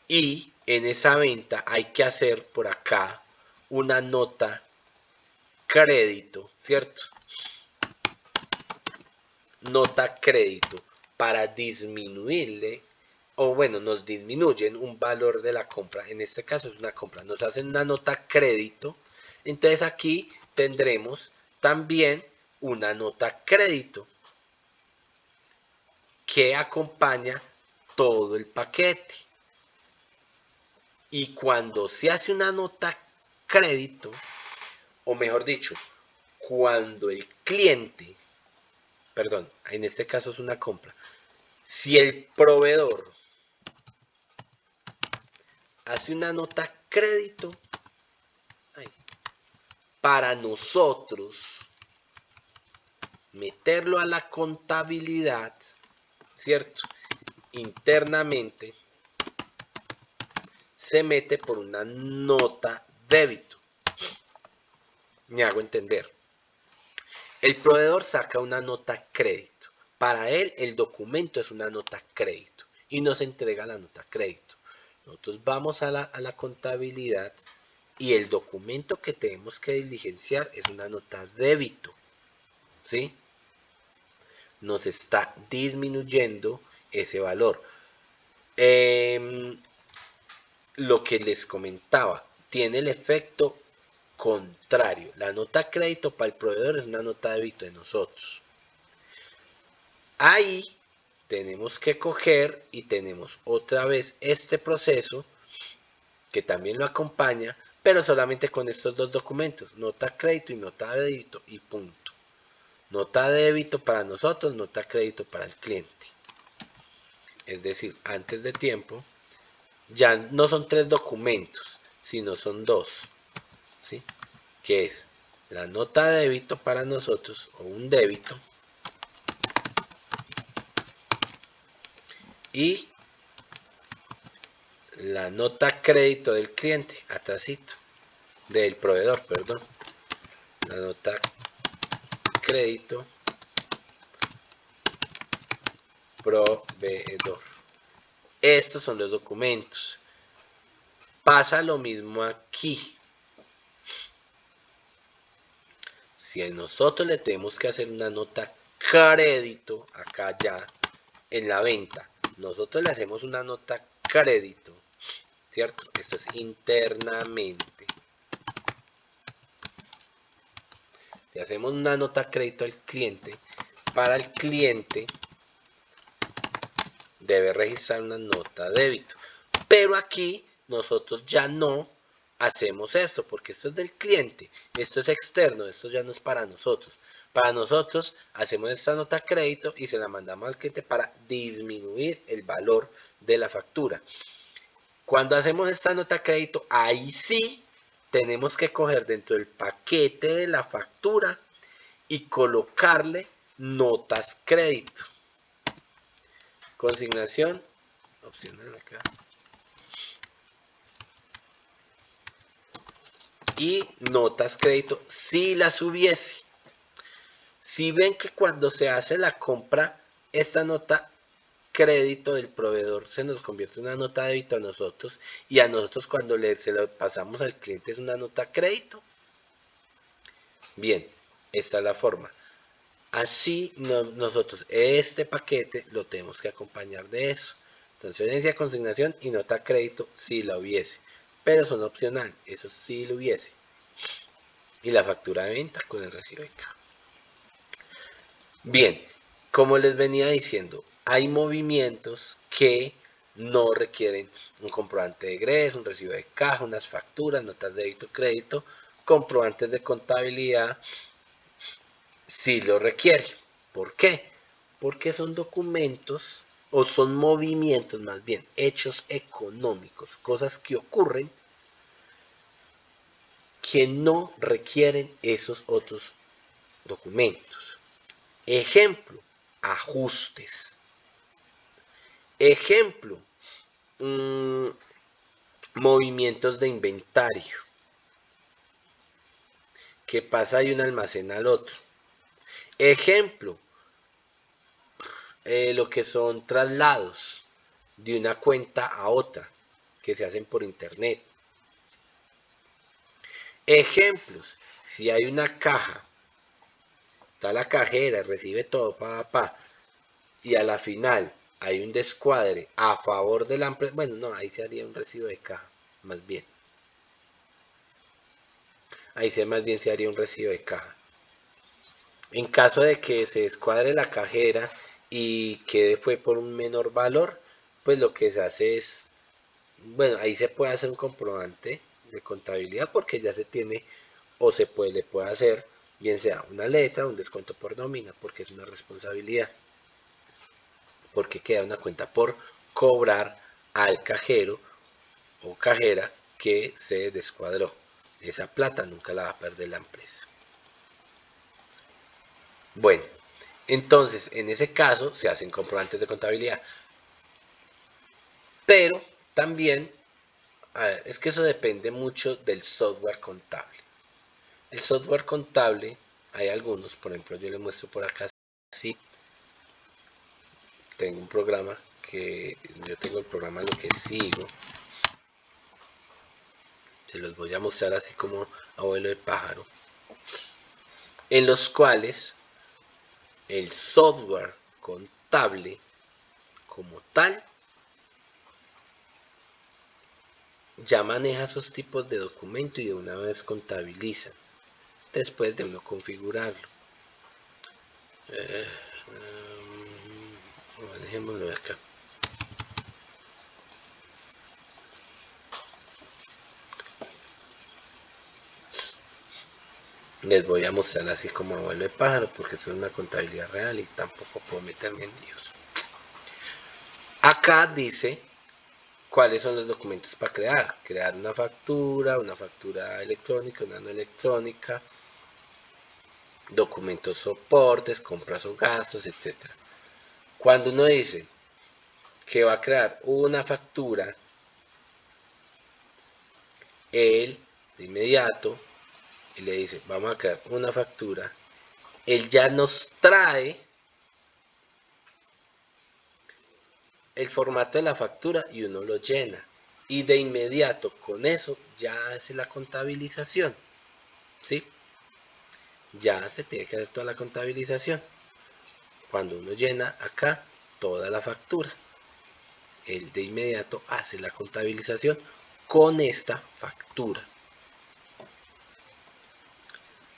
y en esa venta hay que hacer por acá una nota crédito, ¿cierto? Nota crédito para disminuirle, o bueno, nos disminuyen un valor de la compra. En este caso es una compra, nos hacen una nota crédito. Entonces aquí tendremos también una nota crédito que acompaña todo el paquete. Y cuando se hace una nota crédito, o mejor dicho, cuando el cliente, perdón, en este caso es una compra, si el proveedor hace una nota crédito, para nosotros meterlo a la contabilidad, ¿cierto? Internamente se mete por una nota débito. Me hago entender. El proveedor saca una nota crédito. Para él el documento es una nota crédito y nos entrega la nota crédito. Nosotros vamos a la contabilidad y el documento que tenemos que diligenciar es una nota débito. ¿Sí? Nos está disminuyendo ese valor. Lo que les comentaba, tiene el efecto contrario. La nota crédito para el proveedor es una nota débito de nosotros. Ahí tenemos que coger y tenemos otra vez este proceso que también lo acompaña, pero solamente con estos dos documentos, nota crédito y nota débito y punto. Nota débito para nosotros, nota crédito para el cliente. Es decir, antes de tiempo, ya no son 3 documentos, sino son 2, ¿sí? Que es la nota de débito para nosotros, o un débito, y la nota crédito del cliente, atrásito, del proveedor, perdón. La nota crédito proveedor. Estos son los documentos. Pasa lo mismo aquí. si nosotros le tenemos que hacer una nota crédito acá ya en la venta, nosotros le hacemos una nota crédito, ¿cierto? Esto es internamente. Le hacemos una nota crédito al cliente. Para el cliente debe registrar una nota débito. Pero aquí nosotros ya no hacemos esto, porque esto es del cliente, esto es externo, esto ya no es para nosotros. Para nosotros hacemos esta nota crédito y se la mandamos al cliente para disminuir el valor de la factura. Cuando hacemos esta nota crédito, ahí sí tenemos que coger dentro del paquete de la factura y colocarle notas crédito. Consignación, opcional acá. Y notas crédito si las hubiese. Si ven que cuando se hace la compra, esta nota crédito del proveedor se nos convierte en una nota débito a nosotros, y a nosotros cuando se lo pasamos al cliente es una nota crédito. Bien, esta es la forma. Así nosotros este paquete lo tenemos que acompañar de eso. Transferencia, consignación y nota crédito si la hubiese. Pero son opcional, eso sí lo hubiese. Y la factura de venta con el recibo de caja. Bien, como les venía diciendo, hay movimientos que no requieren un comprobante de egreso, un recibo de caja, unas facturas, notas de débito, crédito, comprobantes de contabilidad, si lo requiere. ¿Por qué? Porque son documentos o son movimientos más bien, hechos económicos, cosas que ocurren que no requieren esos otros documentos. Ejemplo, ajustes. Ejemplo, movimientos de inventario, que pasa de un almacén al otro. Ejemplo, lo que son traslados de una cuenta a otra, que se hacen por internet. Ejemplos, si hay una caja, está la cajera, recibe todo, y a la final hay un descuadre a favor de la empresa, bueno, no, ahí se haría un recibo de caja, más bien. Ahí más bien se haría un recibo de caja. En caso de que se descuadre la cajera y quede fue por un menor valor, pues lo que se hace es, bueno, ahí se puede hacer un comprobante de contabilidad porque ya se tiene o le puede hacer bien sea una letra, un descuento por nómina, porque es una responsabilidad, porque queda una cuenta por cobrar al cajero o cajera que se descuadró. Esa plata nunca la va a perder la empresa. Bueno, entonces en ese caso se hacen comprobantes de contabilidad. Pero también, a ver, es que eso depende mucho del software contable. El software contable, hay algunos, por ejemplo, yo les muestro por acá, sí, tengo un programa que, yo tengo el programa Lo que sigo, se los voy a mostrar así como abuelo de pájaro, en los cuales el software contable como tal ya maneja esos tipos de documento y de una vez contabiliza después de uno configurarlo. Dejémoslo acá. Les voy a mostrar así como abuelo de pájaro porque eso es una contabilidad real y tampoco puedo meterme en líos. Acá dice cuáles son los documentos para crear una factura electrónica, una no electrónica, documentos soportes, compras o gastos, etc. Cuando uno dice que va a crear una factura, él de inmediato y le dice vamos a crear una factura, él ya nos trae el formato de la factura y uno lo llena y de inmediato con eso ya hace la contabilización, ¿sí? ya se tiene que hacer toda la contabilización. Cuando uno llena acá toda la factura, él de inmediato hace la contabilización con esta factura.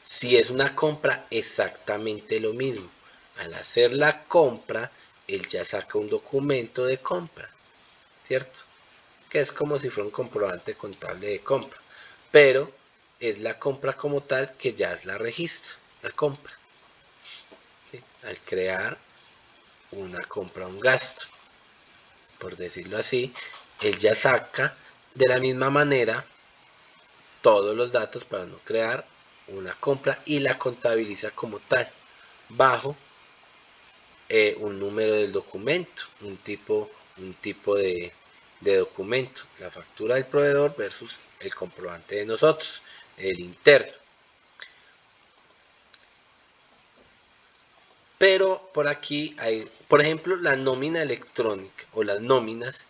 Si es una compra, exactamente lo mismo. Al hacer la compra, él ya saca un documento de compra, ¿cierto? Que es como si fuera un comprobante contable de compra, pero es la compra como tal que ya es la registra, la compra. ¿Sí? Al crear una compra, un gasto, por decirlo así, él ya saca de la misma manera todos los datos para no crear una compra y la contabiliza como tal, bajo un número del documento, un tipo de documento, la factura del proveedor versus el comprobante de nosotros, el interno. Pero por aquí hay, por ejemplo, la nómina electrónica o las nóminas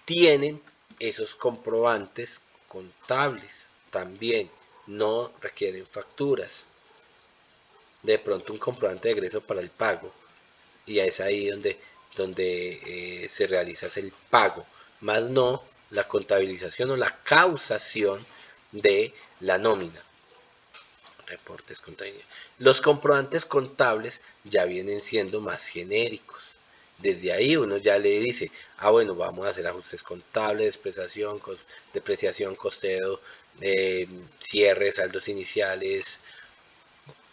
tienen esos comprobantes contables también, no requieren facturas. De pronto un comprobante de egreso para el pago, y es ahí donde se realiza el pago, más no la contabilización o la causación de la nómina. Reportes contables. Los comprobantes contables ya vienen siendo más genéricos. Desde ahí uno ya le dice, bueno, vamos a hacer ajustes contables, depreciación, costeo, cierre, saldos iniciales.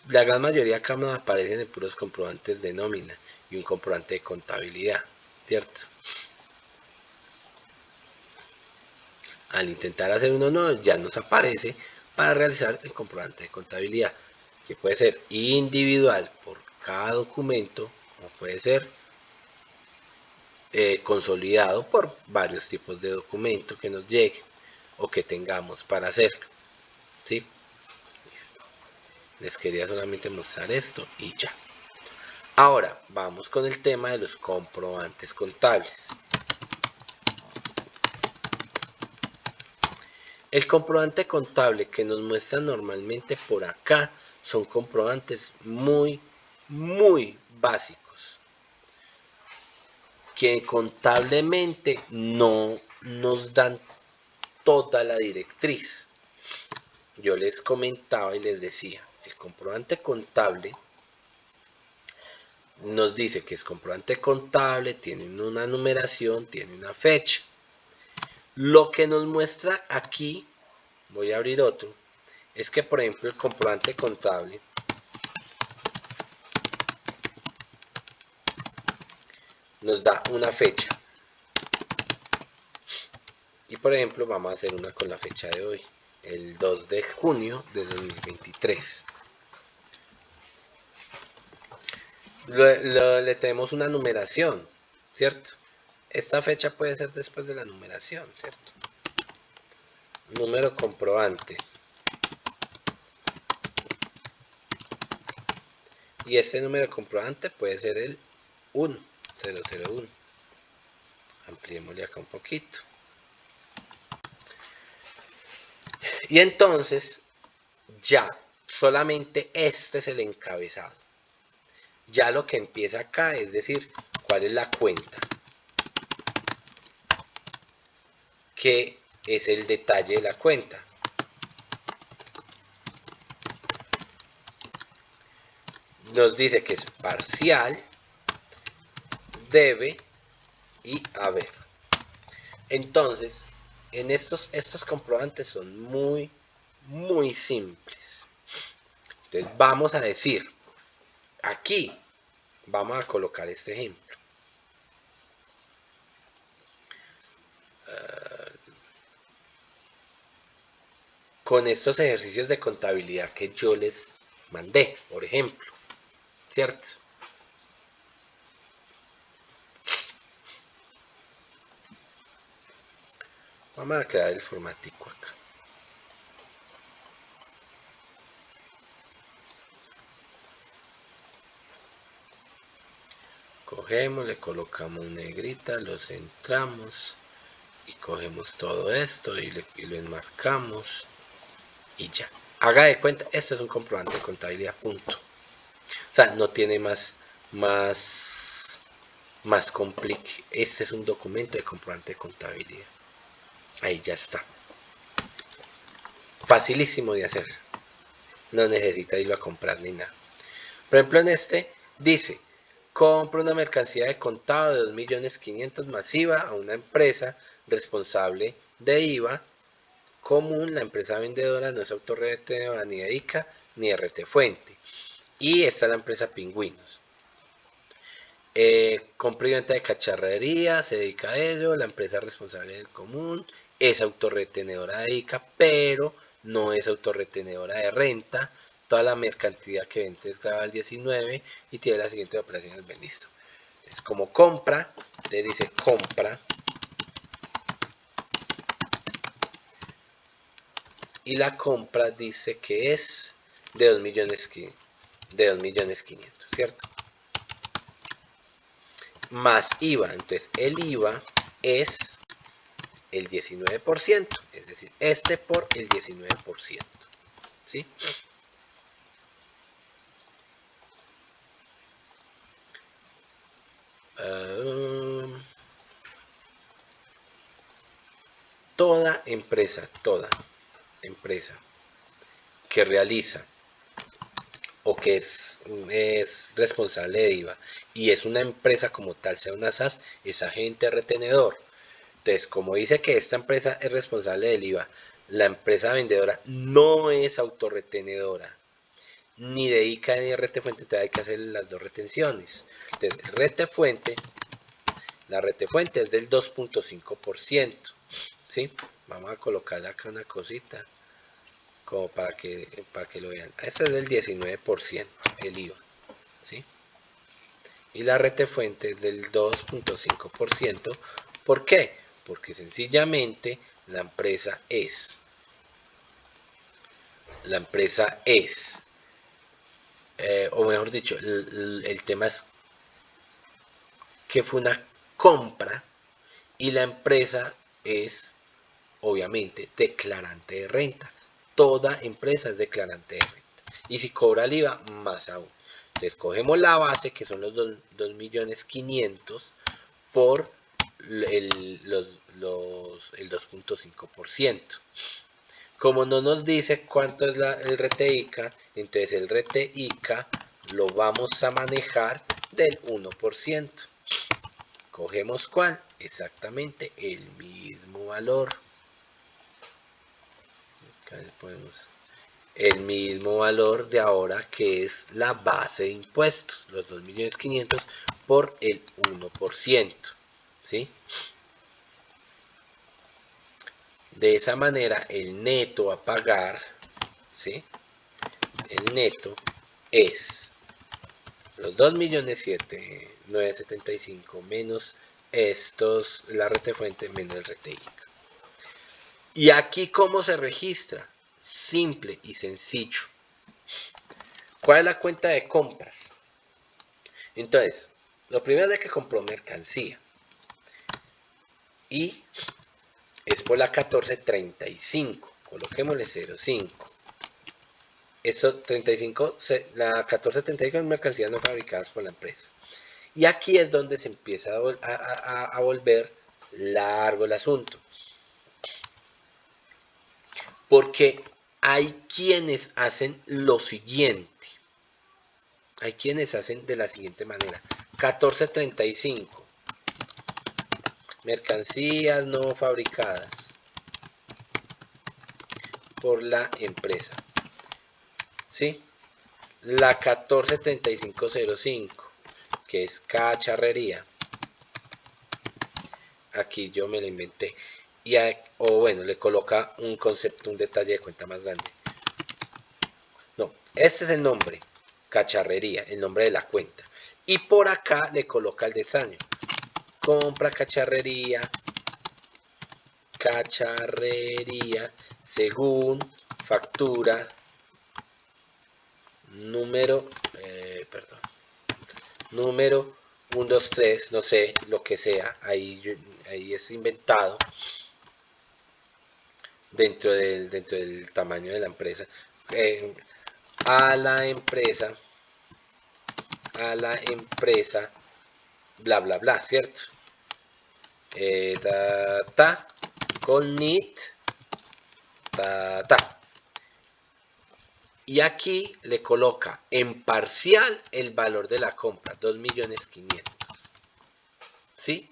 La gran mayoría acá nos aparecen en puros comprobantes de nómina y un comprobante de contabilidad, ¿cierto? Al intentar hacer uno nuevo, ya nos aparece para realizar el comprobante de contabilidad, que puede ser individual por cada documento, o puede ser consolidado por varios tipos de documentos que nos lleguen o que tengamos para hacerlo, ¿sí? Listo. Les quería solamente mostrar esto y ya. Ahora vamos con el tema de los comprobantes contables. El comprobante contable que nos muestra normalmente por acá son comprobantes muy básicos, que contablemente no nos dan toda la directriz. Yo les comentaba y les decía, el comprobante contable nos dice que es comprobante contable, tiene una numeración, tiene una fecha. Lo que nos muestra aquí, voy a abrir otro, es que por ejemplo el comprobante contable nos da una fecha. Y por ejemplo vamos a hacer una con la fecha de hoy, el 2 de junio de 2023. Le tenemos una numeración, ¿cierto? Esta fecha puede ser después de la numeración, ¿cierto? Número comprobante. Y este número comprobante puede ser el 1, 001. Ampliémosle acá un poquito. Y entonces, ya, solamente este es el encabezado. Ya lo que empieza acá es decir, cuál es la cuenta, que es el detalle de la cuenta. Nos dice que es parcial, debe y haber. Entonces, en estos comprobantes son muy simples. Entonces vamos a decir, aquí vamos a colocar este ejemplo. Con estos ejercicios de contabilidad que yo les mandé, por ejemplo, ¿cierto? Vamos a crear el formatico acá. Cogemos, le colocamos negrita, lo centramos y cogemos todo esto y lo enmarcamos y ya. Haga de cuenta, esto es un comprobante de contabilidad, punto. O sea, no tiene más complique. Este es un documento de comprobante de contabilidad. Ahí ya está. Facilísimo de hacer. No necesita irlo a comprar ni nada. Por ejemplo, en este dice, compra una mercancía de contado de 2.500.000 masiva a una empresa responsable de IVA común. La empresa vendedora no es autorretenedora ni de ICA ni RT Fuente. Y esta es la empresa Pingüinos. Compra y venta de cacharrería, se dedica a ello. La empresa responsable del común es autorretenedora de ICA, pero no es autorretenedora de renta. Toda la mercancía que vende es grabada al 19 y tiene las siguientes operaciones. Bien, listo. Es como compra, le dice compra. Y la compra dice que es de 2.500.000, ¿cierto? Más IVA. Entonces el IVA es el 19%, es decir, este por el 19%, ¿sí? Toda empresa que realiza o que es responsable de IVA y es una empresa como tal, sea una SAS, es agente retenedor. Entonces, como dice que esta empresa es responsable del IVA, la empresa vendedora no es autorretenedora, ni de ICA ni de RT Fuente, entonces hay que hacer las dos retenciones. Entonces, RT Fuente, la RT Fuente es del 2.5%, ¿sí? Vamos a colocarle acá una cosita, como para que lo vean. Este es del 19%, el IVA, ¿sí? Y la RT Fuente es del 2.5%. ¿Por qué? Porque sencillamente la empresa es, o mejor dicho, el tema es que fue una compra y la empresa es, obviamente, declarante de renta. Toda empresa es declarante de renta. Y si cobra el IVA, más aún. Entonces cogemos la base, que son los 2.500.000 por el 2.5%. Como no nos dice cuánto es el RTICA, entonces el RTICA lo vamos a manejar del 1%. Cogemos ¿cuál? Exactamente el mismo valor. Acá le ponemos el mismo valor de ahora, que es la base de impuestos, los 2.500.000 por el 1%. ¿Sí? De esa manera el neto a pagar, ¿sí? El neto es los 2.007.975 menos estos, la RT Fuente menos el RTICA. Y aquí ¿cómo se registra? Simple y sencillo. ¿Cuál es la cuenta de compras? Entonces, lo primero es que compró mercancía. Y es por la 1435. Coloquémosle 05. Esto 35, la 1435 es mercancías no fabricadas por la empresa. Y aquí es donde se empieza a volver largo el asunto. Porque hay quienes hacen lo siguiente. Hay quienes hacen de la siguiente manera. 1435. Mercancías no fabricadas por la empresa. ¿Sí? La 143505, que es cacharrería. Aquí yo me la inventé. O bueno, le coloca un concepto, un detalle de cuenta más grande. No, este es el nombre, cacharrería, el nombre de la cuenta. Y por acá le coloca el detalle. Compra cacharrería, según factura número 1, 2, 3, no sé, lo que sea, ahí es inventado dentro del tamaño de la empresa. a la empresa, bla bla bla, ¿cierto? Con NIT, y aquí le coloca en parcial el valor de la compra, 2.500.000, ¿sí?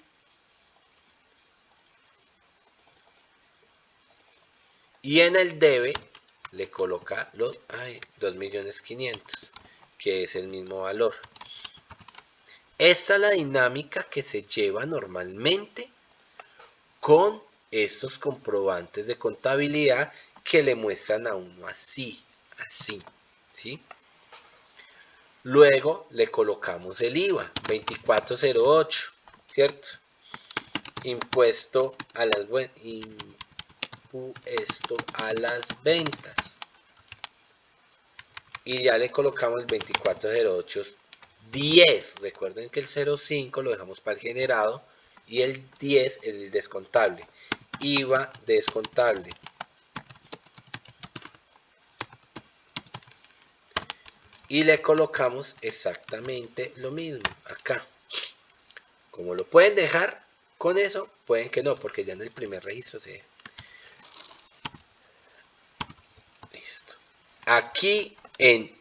Y en el debe le coloca los 2.500.000, que es el mismo valor. Esta es la dinámica que se lleva normalmente con estos comprobantes de contabilidad que le muestran a uno así, ¿sí? Luego le colocamos el IVA, 2408, ¿cierto? Impuesto a las ventas. Y ya le colocamos el 2408 10. Recuerden que el 05 lo dejamos para el generado y el 10 es el descontable. IVA descontable. Y le colocamos exactamente lo mismo acá. Como lo pueden dejar con eso, pueden que no, porque ya en el primer registro se... Listo. Aquí en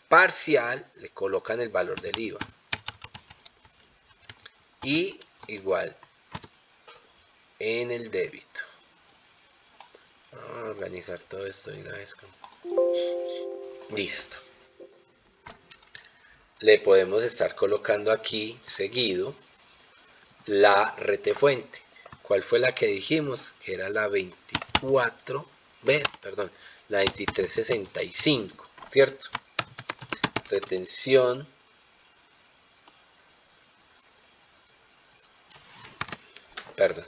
parcial le colocan el valor del IVA. Y igual en el débito. Vamos a organizar todo esto de una vez. Listo. Le podemos estar colocando aquí seguido la retefuente. ¿Cuál fue la que dijimos? Que era la 2365, ¿cierto? Retención. Perdón.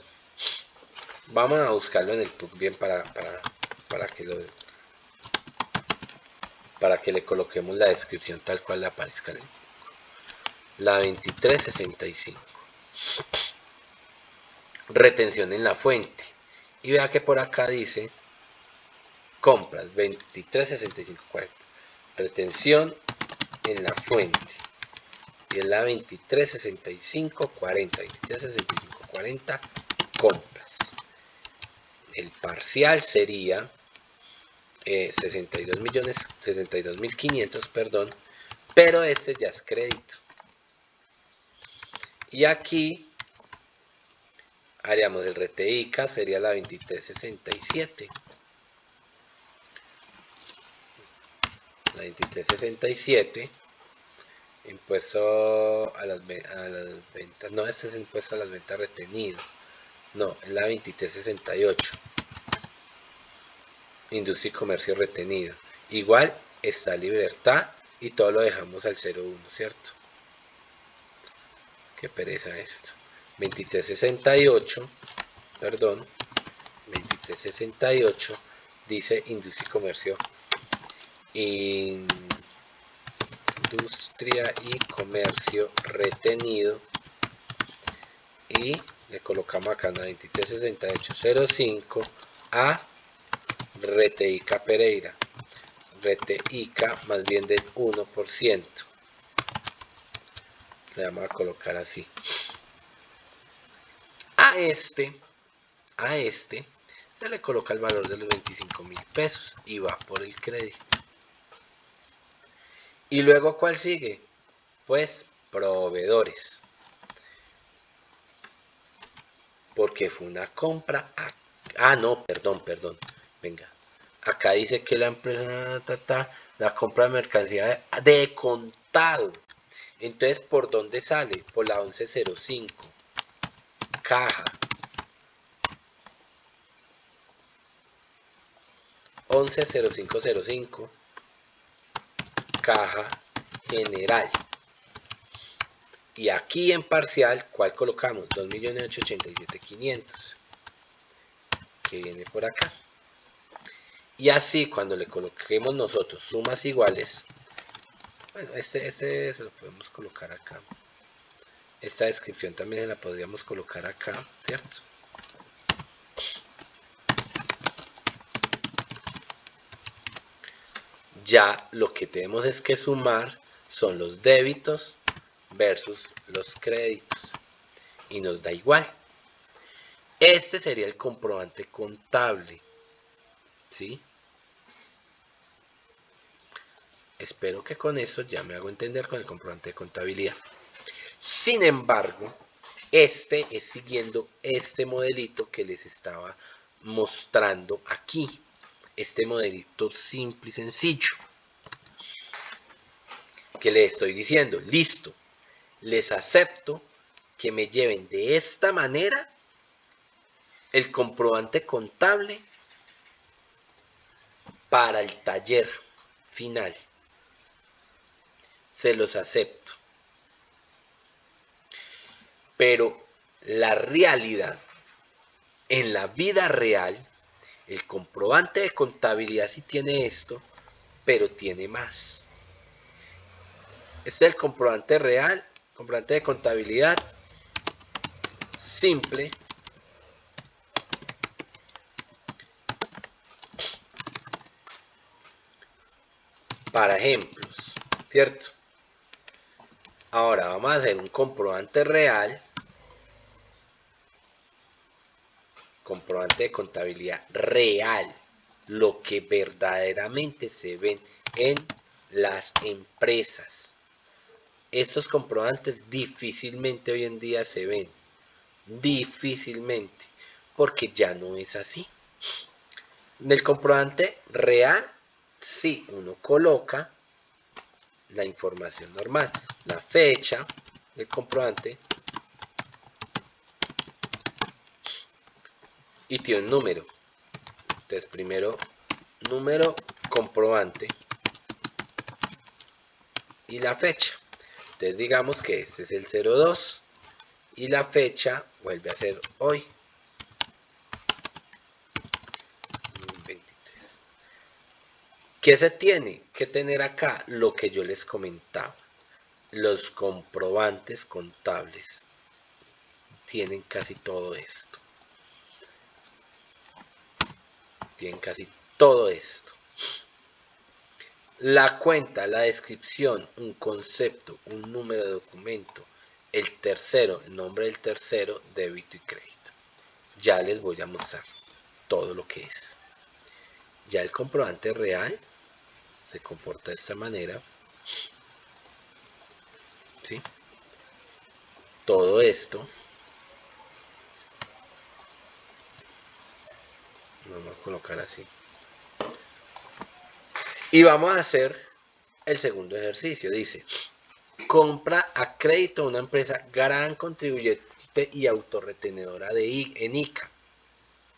Vamos a buscarlo en el PUC bien para que le coloquemos la descripción tal cual le aparezca en el PUC. La 2365. Retención en la fuente. Y vea que por acá dice compras 2365.40. Retención en la fuente. Y es la 2365.40. 2365.40 compras. El parcial sería 62.500, perdón, pero este ya es crédito. Y aquí haríamos el RTICA, sería la 2367. La 2367, impuesto a las ventas, no, este es el impuesto a las ventas retenido. No, es la 2368. Industria y comercio retenido. Igual está libertad y todo lo dejamos al 01, ¿cierto? Qué pereza esto. 2368, perdón, 2368 dice industria y comercio. Industria y comercio retenido. Y le colocamos acá en la 2368.05 a RTICA Pereira. RTICA más bien del 1%. Le vamos a colocar así. A este se le coloca el valor de los 25.000 pesos y va por el crédito. Y luego, ¿cuál sigue? Pues proveedores. Porque fue una compra. No, perdón. Venga. Acá dice que la empresa la compra de mercancía de contado. Entonces, ¿por dónde sale? Por la 1105. Caja. 110505. Caja general. Y aquí en parcial, ¿cuál colocamos? 2.887.500. Que viene por acá. Y así, cuando le coloquemos nosotros sumas iguales, bueno, este se lo podemos colocar acá. Esta descripción también se la podríamos colocar acá, ¿cierto? Ya lo que tenemos es que sumar son los débitos versus los créditos. Y nos da igual. Este sería el comprobante contable. ¿Sí? Espero que con eso ya me hago entender con el comprobante de contabilidad. Sin embargo, este es siguiendo este modelito que les estaba mostrando aquí. Este modelito simple y sencillo. Que les estoy diciendo, listo, les acepto que me lleven de esta manera el comprobante contable para el taller final. Se los acepto. Pero la realidad, en la vida real, el comprobante de contabilidad sí tiene esto, pero tiene más. Este es el comprobante real, comprobante de contabilidad simple para ejemplos, ¿cierto? Ahora vamos a hacer un comprobante real, comprobante de contabilidad real, lo que verdaderamente se ven en las empresas. Estos comprobantes difícilmente hoy en día se ven, difícilmente, porque ya no es así. En el comprobante real, sí, uno coloca la información normal, la fecha del comprobante y tiene un número. Entonces, primero, número comprobante y la fecha. Entonces, digamos que este es el 02 y la fecha vuelve a ser hoy. 23. ¿Qué se tiene que tener acá? Lo que yo les comentaba. Los comprobantes contables tienen casi todo esto. Tienen casi todo esto. La cuenta, la descripción, un concepto, un número de documento, el tercero, el nombre del tercero, débito y crédito. Ya les voy a mostrar todo lo que es. Ya el comprobante real se comporta de esta manera. ¿Sí? Todo esto. Vamos a colocar así. Y vamos a hacer el segundo ejercicio. Dice, compra a crédito a una empresa gran contribuyente y autorretenedora en ICA,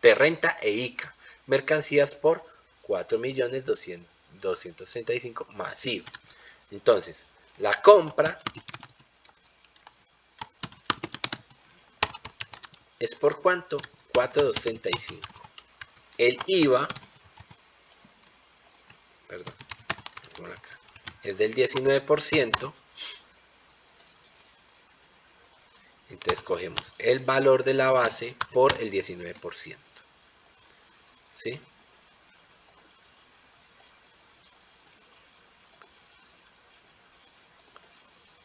de renta e ICA. Mercancías por 4.235.000 masivo. Entonces, la compra es por ¿cuánto? 4.235. El IVA, perdón, por acá, es del 19%. Entonces cogemos el valor de la base por el 19%. ¿Sí?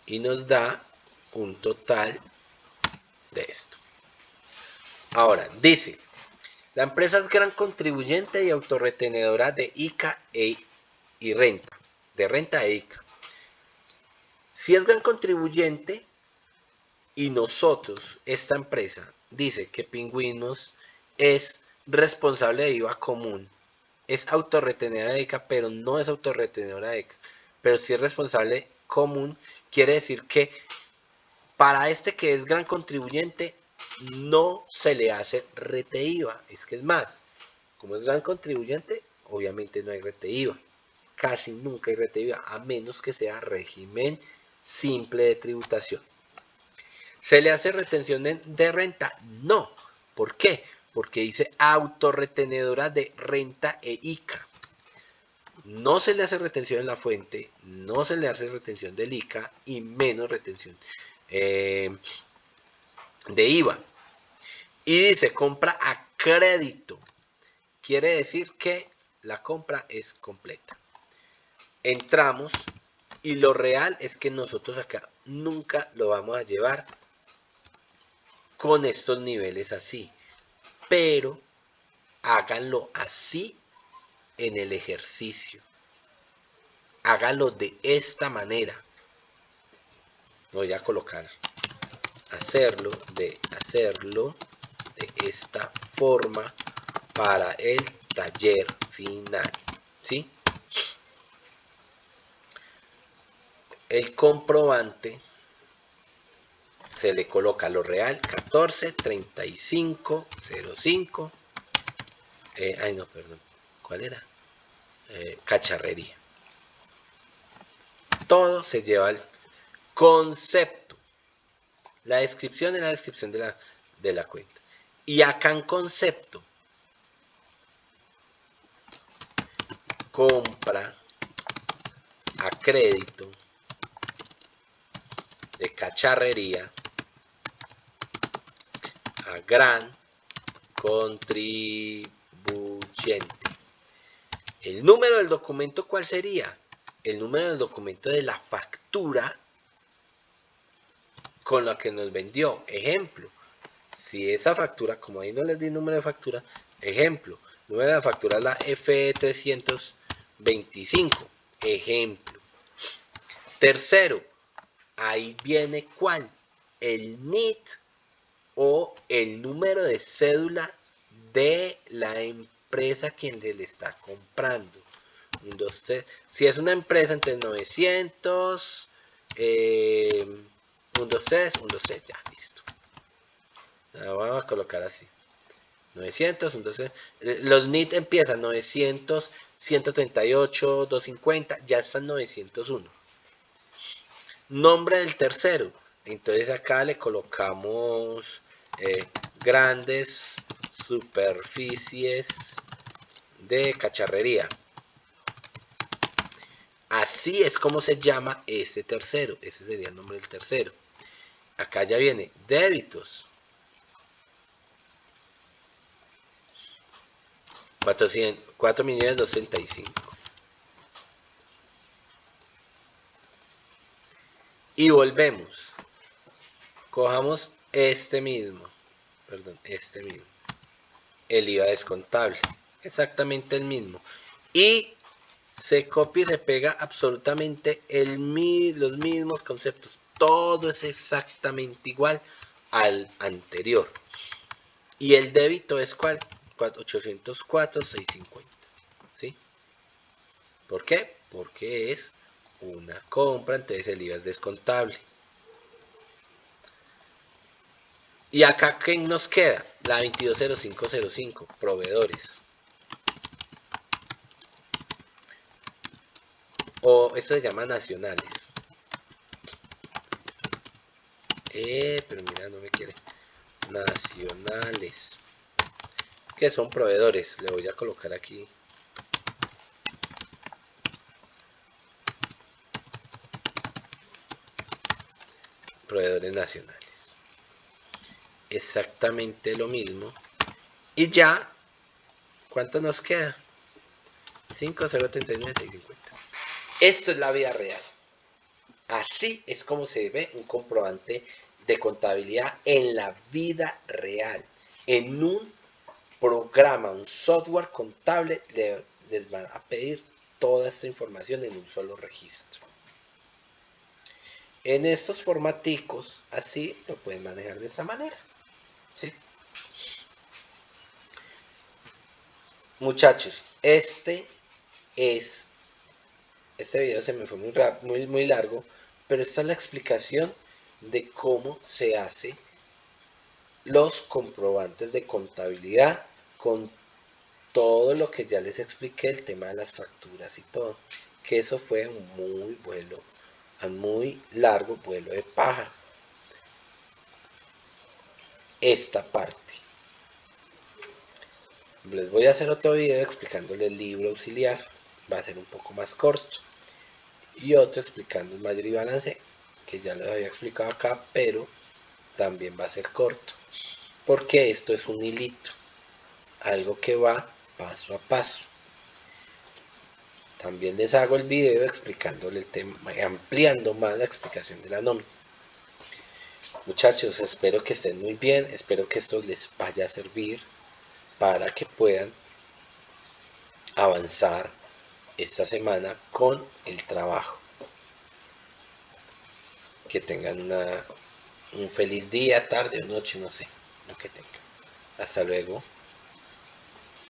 Y nos da un total de esto. Ahora, dice, la empresa es gran contribuyente y autorretenedora de ICA y renta, de renta e ICA. Si es gran contribuyente y nosotros, esta empresa, dice que Pingüinos es responsable de IVA común, es autorretenedora de ICA, pero no es autorretenedora de ICA, pero si es responsable común, quiere decir que para este que es gran contribuyente no se le hace rete IVA. Es que es más, como es gran contribuyente, obviamente no hay rete IVA. Casi nunca hay rete IVA, a menos que sea régimen simple de tributación. ¿Se le hace retención de renta? No. ¿Por qué? Porque dice autorretenedora de renta e ICA. No se le hace retención en la fuente, no se le hace retención del ICA y menos retención de IVA. Y dice compra a crédito. Quiere decir que la compra es completa. entramos y lo real es que nosotros acá nunca lo vamos a llevar con estos niveles así, pero háganlo así en el ejercicio. Hágalo de esta manera. Voy a colocar hacerlo de esta forma para el taller final, ¿sí? El comprobante se le coloca lo real 143505. Ay no, perdón, ¿cuál era? Cacharrería. Todo se lleva al concepto. La descripción es la descripción de la cuenta. Y acá en concepto, compra a crédito de cacharrería a gran contribuyente. El número del documento, ¿cuál sería? El número del documento de la factura con la que nos vendió. Ejemplo, si esa factura, como ahí no les di número de factura, ejemplo, número de la factura es la FE325, ejemplo. Tercero, ahí viene ¿cuál? El NIT o el número de cédula de la empresa quien se le está comprando. 1, 2, 3. Si es una empresa entre 900, 1, 2, 3, 1, 2, 3, ya, listo. Vamos a colocar así. 900, 1, 2, 3. Los NIT empiezan 900, 138, 250, ya están 901. Nombre del tercero. Entonces acá le colocamos grandes superficies de cacharrería. Así es como se llama ese tercero. Ese sería el nombre del tercero. Acá ya viene débitos. 4.265. Y volvemos. Cojamos este mismo. El IVA descontable. Exactamente el mismo. Y se copia y se pega absolutamente los mismos conceptos. Todo es exactamente igual al anterior. Y el débito es ¿cuál? 804,650. ¿Sí? ¿Por qué? Porque es una compra, entonces el IVA es descontable. Y acá, ¿qué nos queda? La 220505, proveedores. O esto se llama nacionales. Pero mira, no me quiere. Nacionales. Que son proveedores. Le voy a colocar aquí. Proveedores nacionales. Exactamente lo mismo. Y ya, ¿cuánto nos queda? 5,039,650. Esto es la vida real. Así es como se ve un comprobante de contabilidad en la vida real. En un programa, un software contable, les van a pedir toda esta información en un solo registro. En estos formaticos, así lo pueden manejar de esta manera. ¿Sí? Muchachos, este video se me fue muy largo, pero esta es la explicación de cómo se hace los comprobantes de contabilidad con todo lo que ya les expliqué, el tema de las facturas y todo, que eso fue un muy largo vuelo de pájaro. Esta parte. Les voy a hacer otro video explicándole el libro auxiliar, va a ser un poco más corto, y otro explicando el mayor y balance, que ya les había explicado acá, pero también va a ser corto, porque esto es un hilito, algo que va paso a paso. también les hago el video explicándole el tema, ampliando más la explicación de la nómina. Muchachos, espero que estén muy bien, espero que esto les vaya a servir para que puedan avanzar esta semana con el trabajo. Que tengan un feliz día, tarde o noche, no sé, lo que tengan. Hasta luego.